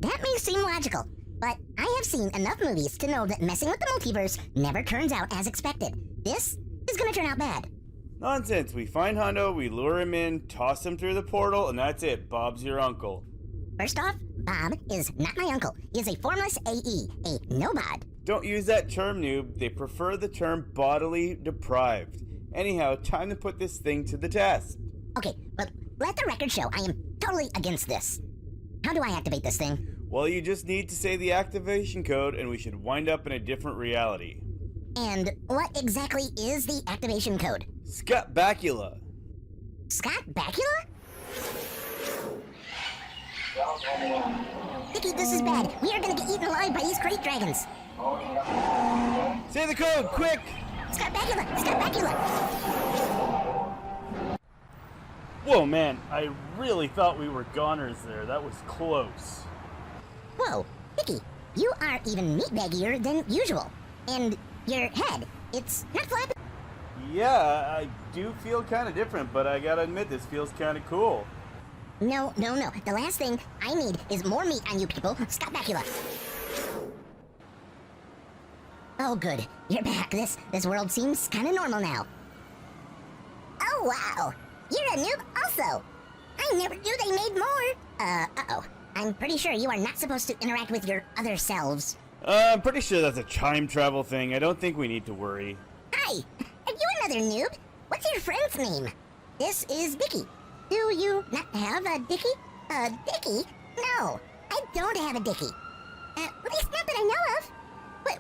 That may seem logical, but I have seen enough movies to know that messing with the multiverse never turns out as expected. This is gonna turn out bad. Nonsense. We find Hondo, we lure him in, toss him through the portal, and that's it. Bob's your uncle. First off, Bob is not my uncle. He is a formless AE, a no-bod. Don't use that term, noob. They prefer the term bodily deprived. Anyhow, time to put this thing to the test. Okay, but let the record show I am totally against this. How do I activate this thing? Well, you just need to say the activation code and we should wind up in a different reality. And what exactly is the activation code? Scott Bakula. Scott Bakula? Vicky, this is bad. We are gonna get eaten alive by these crate dragons. Say the code, quick! Scott Bakula! Scott Bakula! Whoa, man, I really thought we were goners there. That was close. Whoa, Vicky, you are even meatbaggier than usual. And your head, it's not flapping. Yeah, I do feel kind of different, but I gotta admit, this feels kind of cool. No. The last thing I need is more meat on you people. Scott Bakula. Oh, good. You're back. This world seems kind of normal now. Oh, wow. You're a noob also. I never knew they made more. Uh-oh. I'm pretty sure you are not supposed to interact with your other selves. I'm pretty sure that's a time travel thing. I don't think we need to worry. Hi. Are you another noob? What's your friend's name? This is Vicky. Do you not have a Dickie? A Dickie? No, I don't have a Dickie. At least not that I know of.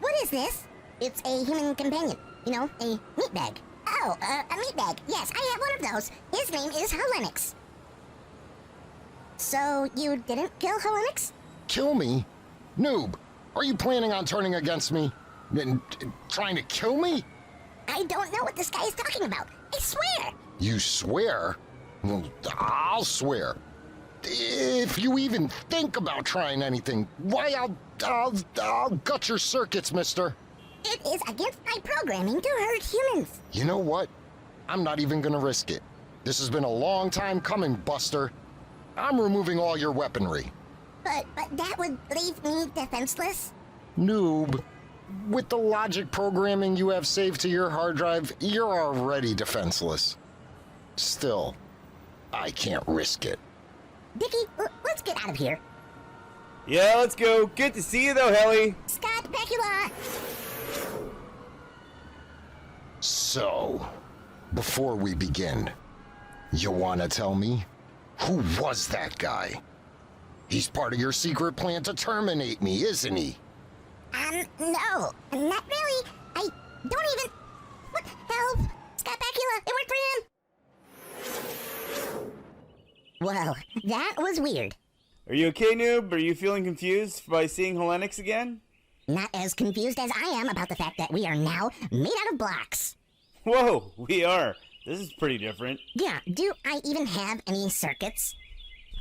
What is this? It's a human companion. You know, a meat bag. Oh, a meat bag. Yes, I have one of those. His name is Helenix. So, you didn't kill Helenix? Kill me? Noob, are you planning on turning against me? And trying to kill me? I don't know what this guy is talking about. I swear. You swear? Well, I'll swear. If you even think about trying anything, why, I'll gut your circuits, mister. It is against my programming to hurt humans. You know what? I'm not even gonna risk it. This has been a long time coming, Buster. I'm removing all your weaponry. But that would leave me defenseless? Noob, with the logic programming you have saved to your hard drive, you're already defenseless. Still, I can't risk it. Dickie, let's get out of here. Yeah, let's go. Good to see you though, Helly. Scott Bakula! So, before we begin, you wanna tell me? Who was that guy? He's part of your secret plan to terminate me, isn't he? No, not really. I don't even... What? Help! Scott Bakula, it worked for him! Well, that was weird. Are you okay, Noob? Are you feeling confused by seeing Helenix again? Not as confused as I am about the fact that we are now made out of blocks. Whoa, we are. This is pretty different. Yeah, do I even have any circuits?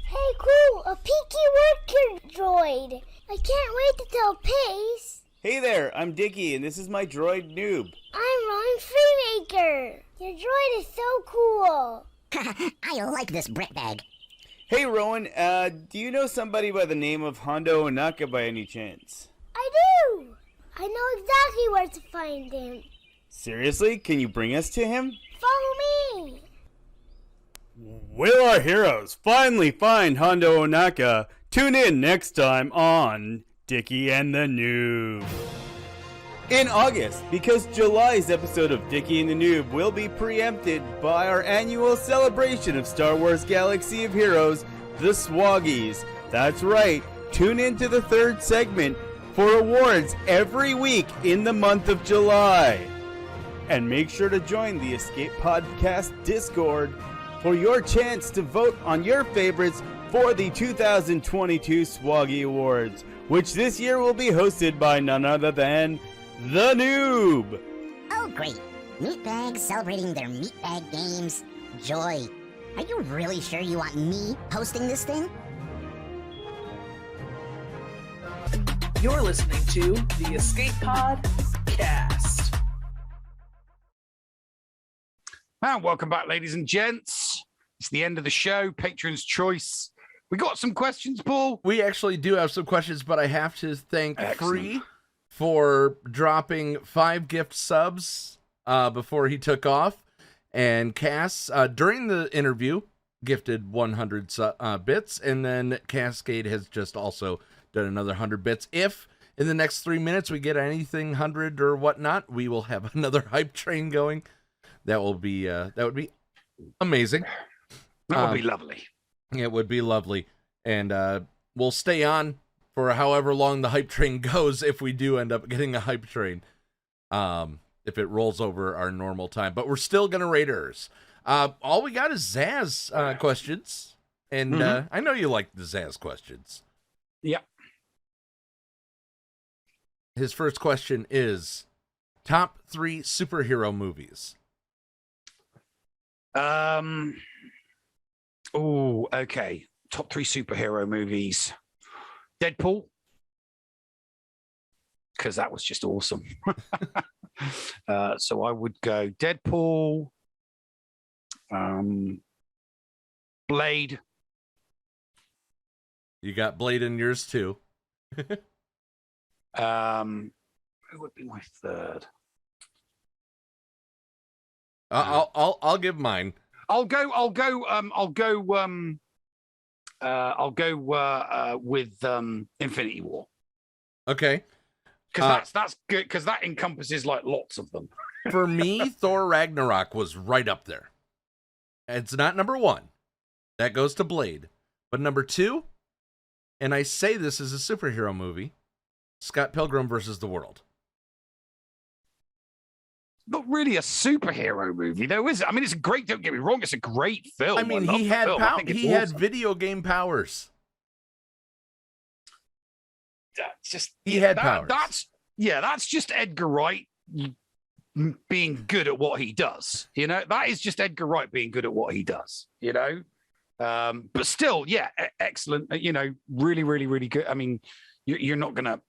Hey, cool! A peaky worker droid! I can't wait to tell Pace! Hey there, I'm Dickie, and this is my droid Noob. I'm Rowan Freemaker! Your droid is so cool! I like this brick bag. Hey Rowan, do you know somebody by the name of Hondo Onaka by any chance? I do! I know exactly where to find him. Seriously? Can you bring us to him? Follow me! Will our heroes finally find Hondo Onaka? Tune in next time on Dickie and the Noob. In August, because July's episode of Dickie and the Noob will be preempted by our annual celebration of Star Wars Galaxy of Heroes, the SWGOHs. That's right, tune in to the third segment for awards every week in the month of July. And make sure to join the Escape Podcast Discord for your chance to vote on your favorites for the 2022 SWGOH Awards, which this year will be hosted by none other than The Noob. Oh, great. Meatbags celebrating their meatbag games. Joy. Are you really sure you want me hosting this thing? You're listening to the Escape Pod Cast. And welcome back, ladies and gents. It's the end of the show. Patron's choice. We got some questions, Paul. We actually do have some questions, but I have to thank Free for dropping 5 gift subs before he took off. And Cass, during the interview, gifted 100 bits. And then Cascade has just also done another 100 bits. If in the next 3 minutes we get anything 100 or whatnot, we will have another hype train going. That would be amazing. That would be lovely. It would be lovely. And we'll stay on for however long the hype train goes, if we do end up getting a hype train, if it rolls over our normal time. But we're still going to rate hers. All we got is Zaz questions. And I know you like the Zaz questions. Yeah. His first question is top 3 superhero movies. Oh, okay. Top 3 superhero movies. Deadpool. Because that was just awesome. So I would go Deadpool. Blade. You got Blade in yours too. Who would be my third? I'll give mine. I'll go with Infinity War. Okay. Because that's good, because that encompasses like lots of them. For me, Thor Ragnarok was right up there. It's not number 1. That goes to Blade. But number 2, and I say this is a superhero movie, Scott Pilgrim versus the World. Not really a superhero movie, though, is it? I mean, it's a great, don't get me wrong, it's a great film. I mean, he had video game powers. That's just he had powers. That's just Edgar Wright being good at what he does. You know, that is just Edgar Wright being good at what he does. You know, but still, yeah, excellent. You know, really, really, really good. I mean, you're not gonna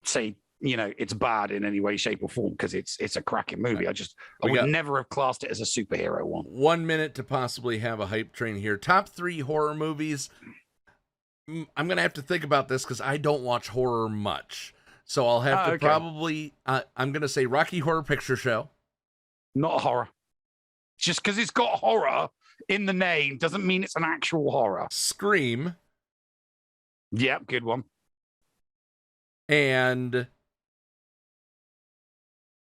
say, you know, it's bad in any way, shape, or form because it's a cracking movie. I would never have classed it as a superhero one. 1 minute to possibly have a hype train here. Top 3 horror movies. I'm going to have to think about this because I don't watch horror much. So I'll have to probably, I'm going to say Rocky Horror Picture Show. Not a horror. Just because it's got horror in the name doesn't mean it's an actual horror. Scream. Yep, good one. And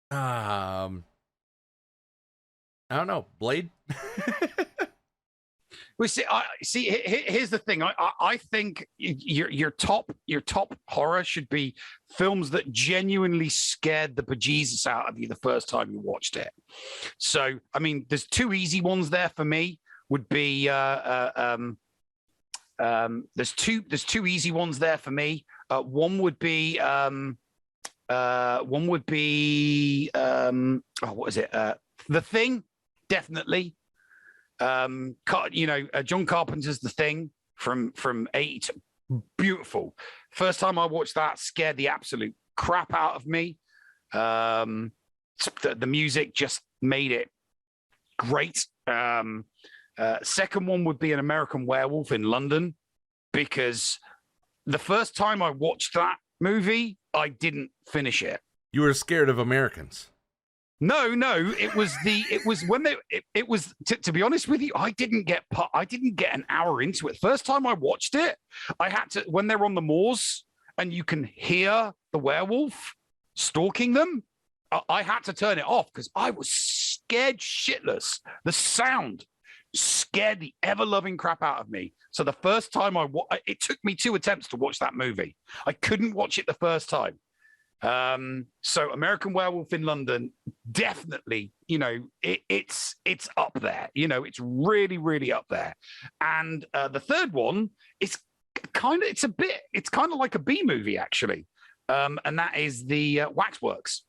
I don't know, Blade. We see. Here's the thing. I think your top horror should be films that genuinely scared the bejesus out of you the first time you watched it. So, I mean, there's 2 easy ones there for me. Would be there's two easy ones there for me. One would be what is it? The Thing, definitely. You know, John Carpenter's The Thing from 8, beautiful. First time I watched that, scared the absolute crap out of me. The music just made it great. Second one would be An American Werewolf in London, because the first time I watched that movie, I didn't finish it. You were scared of Americans. No, it was to be honest with you, I didn't get an hour into it. First time I watched it, I had to, when they're on the moors and you can hear the werewolf stalking them, I had to turn it off because I was scared shitless. The sound scared the ever-loving crap out of me. So the first time it took me 2 attempts to watch that movie. I couldn't watch it the first time. So American Werewolf in London, definitely, you know, it's up there, you know, it's really, really up there. And the third one is kind of like a B movie, actually. And that is the Waxworks.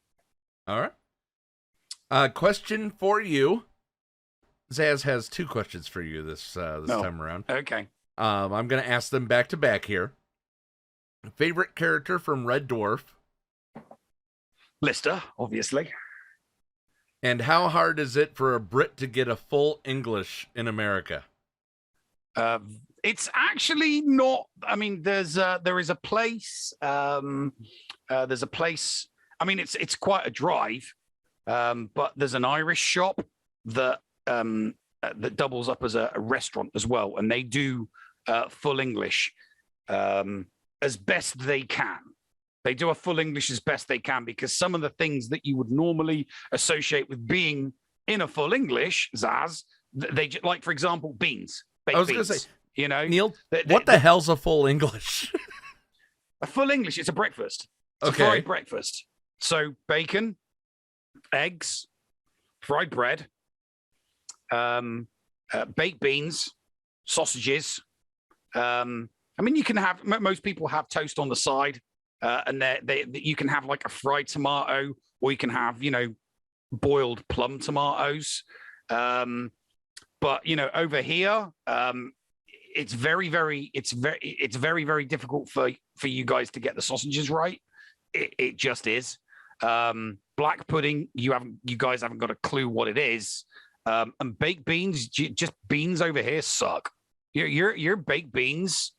All right. Question for you. Zaz has 2 questions for you this time around. Okay. I'm going to ask them back to back here. Favorite character from Red Dwarf? Lister, obviously. And how hard is it for a Brit to get a full English in America? It's actually not. I mean, there is a place. There's a place. I mean, it's quite a drive, but there's an Irish shop that doubles up as a restaurant as well, and they do full English as best they can. They do a full English as best they can, because some of the things that you would normally associate with being in a full English, Zaz, they like, for example, beans. I was going to say, you know, Neil, what the hell's a full English? A full English. It's a breakfast. It's Okay. a fried breakfast. So bacon, eggs, fried bread, baked beans, sausages. I mean, you can have, most people have toast on the side, and you can have like a fried tomato, or you can have, you know, boiled plum tomatoes. But you know, over here, it's very, very difficult for you guys to get the sausages right. It just is. Black pudding, you guys haven't got a clue what it is. And baked beans, just beans over here suck. Your baked beans,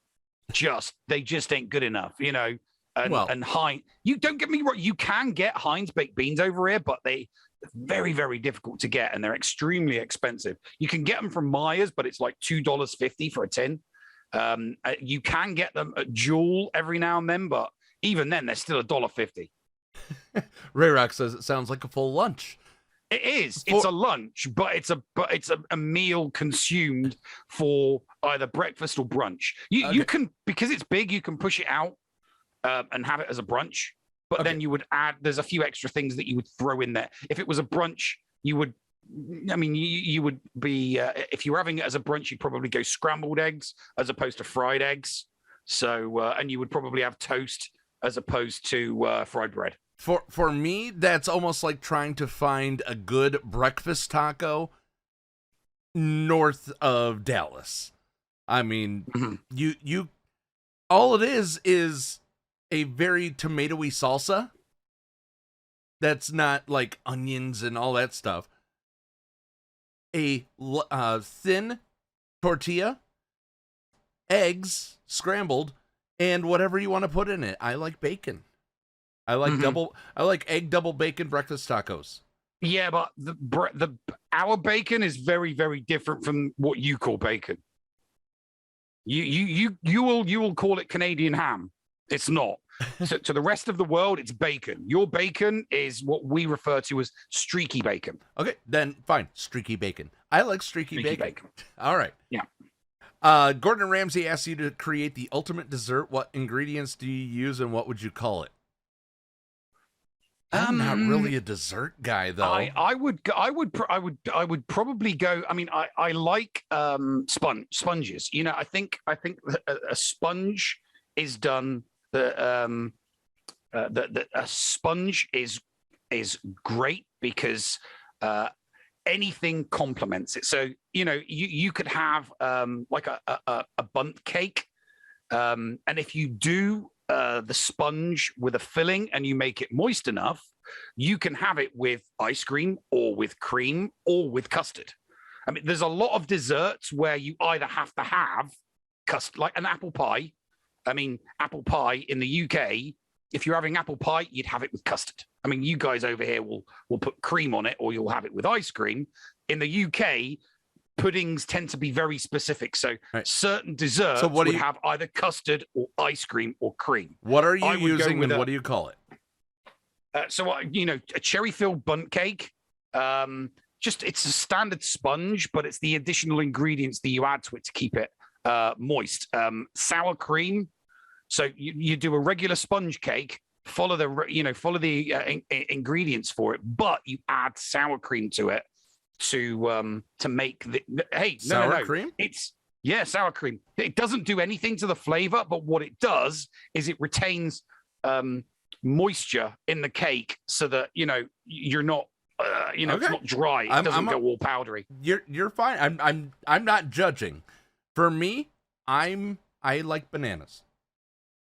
they just ain't good enough, you know. And Heinz, you don't get me wrong, you can get Heinz baked beans over here, but they're very, very difficult to get, and they're extremely expensive. You can get them from Myers, but it's like $2.50 for a tin. You can get them at Jewel every now and then, but even then, they're still $1.50. Rayrock says it sounds like a full lunch. It is. It's a lunch, but it's a meal consumed for either breakfast or brunch. You can, because it's big, you can push it out and have it as a brunch. But then you would add, there's a few extra things that you would throw in there. If it was a brunch, you would, I mean, you would be, if you were having it as a brunch, you'd probably go scrambled eggs as opposed to fried eggs. So, and you would probably have toast as opposed to fried bread. For me, that's almost like trying to find a good breakfast taco north of Dallas. I mean, you all it is a very tomatoey salsa that's not like onions and all that stuff. A thin tortilla, eggs scrambled, and whatever you want to put in it. I like bacon. I like egg double bacon breakfast tacos. Yeah, but our bacon is very, very different from what you call bacon. You will call it Canadian ham. It's not. So to the rest of the world, it's bacon. Your bacon is what we refer to as streaky bacon. Okay, then fine. Streaky bacon. I like streaky bacon. All right. Yeah. Gordon Ramsay asks you to create the ultimate dessert. What ingredients do you use, and what would you call it? I'm not really a dessert guy, though. I would probably go. I mean, I like sponges. You know, I think a sponge is done. A sponge is great because anything complements it. So you know, you could have like a bundt cake, and if you do the sponge with a filling and you make it moist enough, you can have it with ice cream or with cream or with custard. I mean, there's a lot of desserts where you either have to have custard, like an apple pie. I mean, apple pie in the UK, if you're having apple pie, you'd have it with custard. I mean, you guys over here will put cream on it, or you'll have it with ice cream. In the UK, puddings tend to be very specific. So certain desserts would have either custard or ice cream or cream. What are you using, and what do you call it? So, you know, a cherry-filled bundt cake. It's a standard sponge, but it's the additional ingredients that you add to it to keep it moist. Sour cream. So you do a regular sponge cake, follow the ingredients for it, but you add sour cream to it to make the sour cream. It's sour cream. It doesn't do anything to the flavor, but what it does is it retains moisture in the cake so that you're not it's not dry. It doesn't go all powdery. You're fine. I'm not judging. For me, I like bananas,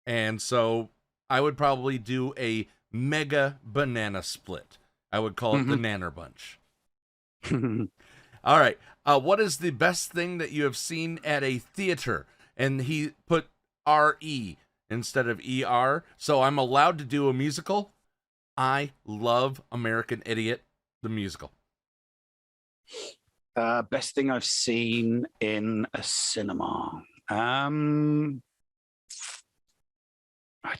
and so I would probably do a mega banana split. I would call it the Nanner Bunch. All right. What is the best thing that you have seen at a theater? And he put R-E instead of E-R. So I'm allowed to do a musical. I love American Idiot, the musical. Best thing I've seen in a cinema.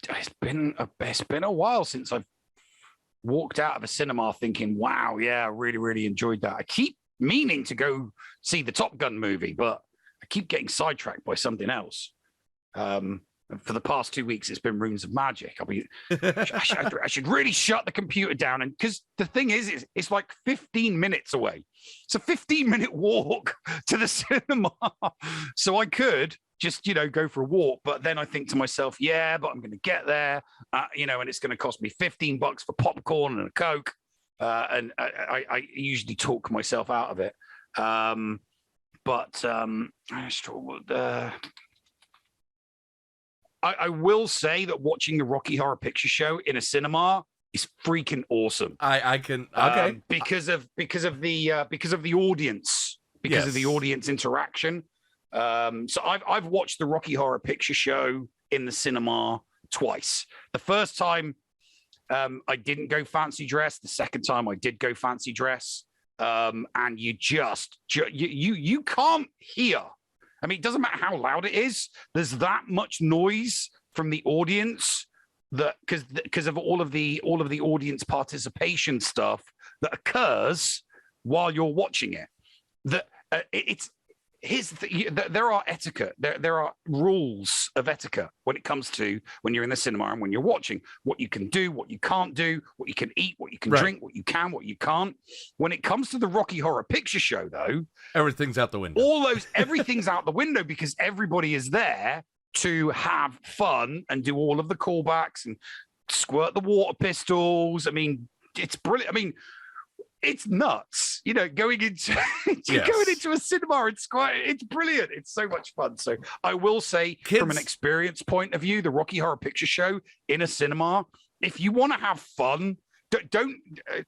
It's been a while since I've walked out of a cinema thinking, wow, yeah, I really, really enjoyed that. I keep meaning to go see the Top Gun movie, but I keep getting sidetracked by something else. For the past 2 weeks, it's been Runes of Magic. I should really shut the computer down. And because the thing is, it's like 15 minutes away. It's a 15-minute walk to the cinema. So I could just, go for a walk. But then I think to myself, yeah, but I'm going to get there, and it's going to cost me $15 for popcorn and a Coke. And I usually talk myself out of it. I will say that watching the Rocky Horror Picture Show in a cinema is freaking awesome. I can okay because of the audience, because of the audience interaction. So I've watched the Rocky Horror Picture Show in the cinema twice. The first time I didn't go fancy dress. The second time I did go fancy dress. And you can't hear. I mean, it doesn't matter how loud it is. There's that much noise from the audience that because of all of the audience participation stuff that occurs while you're watching it. That there are etiquette. There are rules of etiquette when it comes to when you're in the cinema and when you're watching what you can do, what you can't do, what you can eat, what you can drink, what you can, what you can't. When it comes to the Rocky Horror Picture Show, though, everything's out the window. Everything's out the window because everybody is there to have fun and do all of the callbacks and squirt the water pistols. I mean, it's brilliant. I mean, it's nuts, going into a cinema. It's brilliant. It's so much fun. So I will say, from an experience point of view, the Rocky Horror Picture Show in a cinema, if you want to have fun, don't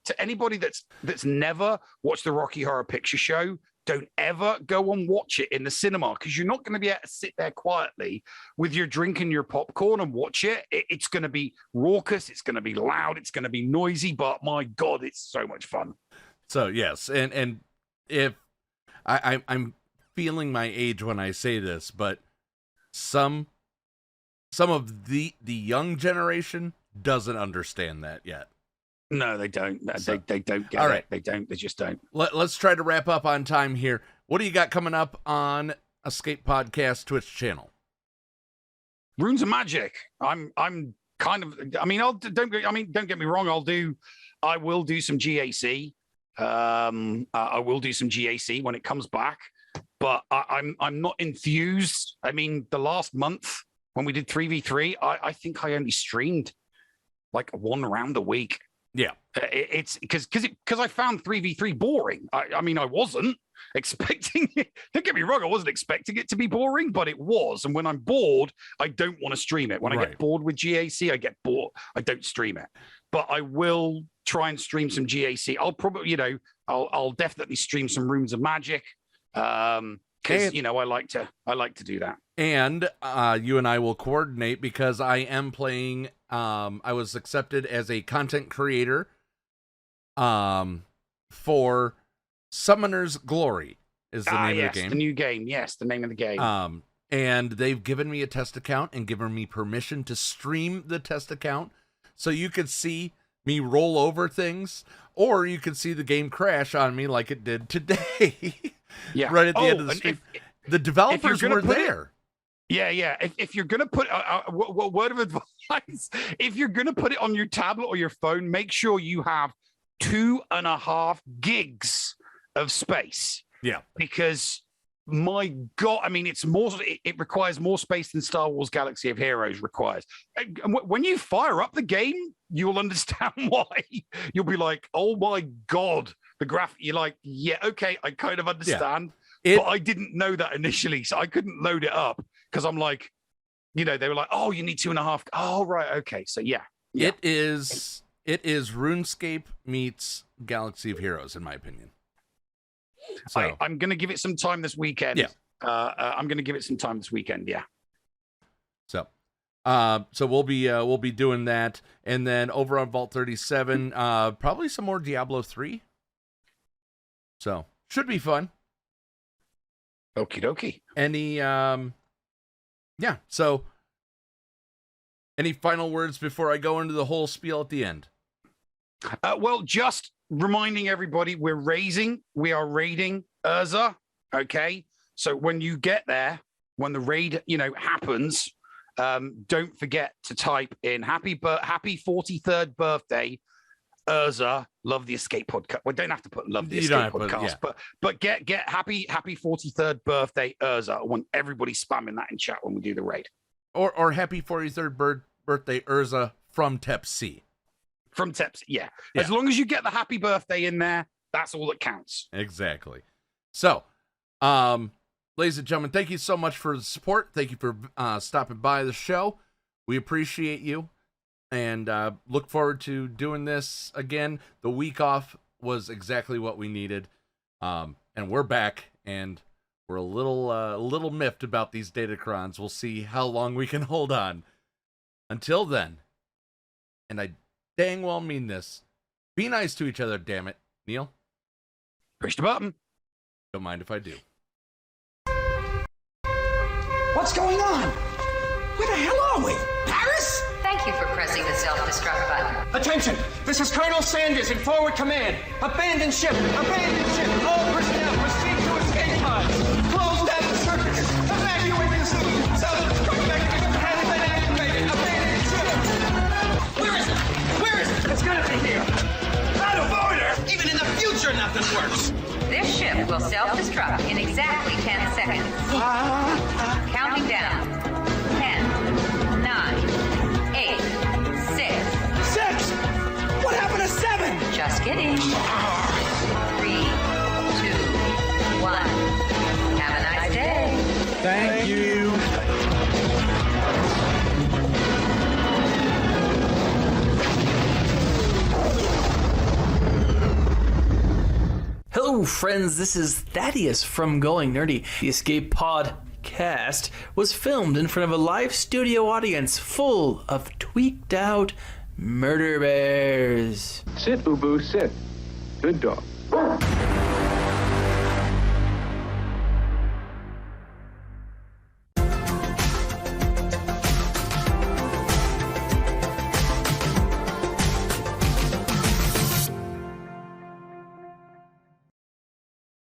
to anybody that's never watched the Rocky Horror Picture Show, don't ever go and watch it in the cinema because you're not going to be able to sit there quietly with your drink and your popcorn and watch it. It's going to be raucous. It's going to be loud. It's going to be noisy. But my God, it's so much fun. So yes, and if I'm feeling my age when I say this, but some of the young generation doesn't understand that yet. No, they don't. They don't get it. They don't. They just don't. Let's try to wrap up on time here. What do you got coming up on Escape Podcast Twitch channel? Runes of Magic. I'm kind of. I mean, don't get me wrong. I will do some GAC. I will do some GAC when it comes back. But I'm not enthused. I mean, the last month when we did 3v3, I think I only streamed like one round a week. Yeah, it's because I found 3v3 boring. I mean, I wasn't expecting it. Don't get me wrong, I wasn't expecting it to be boring, but it was. And when I'm bored, I don't want to stream it. When I get bored with GAC, I get bored. I don't stream it. But I will try and stream some GAC. I'll probably, I'll definitely stream some Runes of Magic. Because I like to do that. And you and I will coordinate because I am playing. I was accepted as a content creator for Summoner's Glory is the name of the game. The new game. Yes, the name of the game. And they've given me a test account and given me permission to stream the test account, so you could see me roll over things, or you could see the game crash on me like it did today. Yeah, right at the end of the stream. The developers were there. Yeah. If you're going to put what word of advice, if you're going to put it on your tablet or your phone, make sure you have 2.5 gigs of space. Yeah. Because my God, I mean, it requires more space than Star Wars Galaxy of Heroes requires. And when you fire up the game, you'll understand why. You'll be like, oh my God, the graphic. You're like, yeah, okay, I kind of understand. But I didn't know that initially, so I couldn't load it up because I'm like, they were like, oh, you need 2.5. Oh, right. Okay. So yeah. It is RuneScape meets Galaxy of Heroes, in my opinion. So I'm going to give it some time this weekend. Yeah. I'm going to give it some time this weekend. Yeah. So we'll be doing that. And then over on Vault 37, probably some more Diablo 3. So should be fun. Okie dokie. So any final words before I go into the whole spiel at the end? Well, just reminding everybody, we are raiding Urza. Okay. So when you get there, when the raid, happens, don't forget to type in happy 43rd birthday, Urza. Love the Escape podcast. We don't have to put love the Escape podcast, but get happy 43rd birthday, Urza. I want everybody spamming that in chat when we do the raid. Or happy 43rd birthday, Urza from TEPc. From TEPc, yeah. As long as you get the happy birthday in there, that's all that counts. Exactly. So, ladies and gentlemen, thank you so much for the support. Thank you for stopping by the show. We appreciate you, and look forward to doing this again. The week off was exactly what we needed, and we're back, and we're a little miffed about these datacrons. We'll see how long we can hold on. Until then, and I dang well mean this, be nice to each other, damn it. Neil? Push the button. Don't mind if I do. What's going on? Where the hell are we? Paris? Thank you for pressing the self-destruct button. Attention! This is Colonel Sanders in forward command. Abandon ship! Abandon ship! All personnel proceed to escape pods. Close down the circuits. Evacuate the city. Self-destruct mechanism has been activated. Abandon ship! Where is it? Where is it? It's gonna be here. Out of order! Even in the future, nothing works. This ship will self-destruct in exactly 10 seconds. Counting down. 10, 9, 8, 6. 6! What happened to 7? Just kidding. 3, 2, 1. Have a nice day. Thank you. Hello, friends. This is Thaddeus from Going Nerdy. The Escape Podcast was filmed in front of a live studio audience full of tweaked out murder bears. Sit, Ubu, sit. Good dog.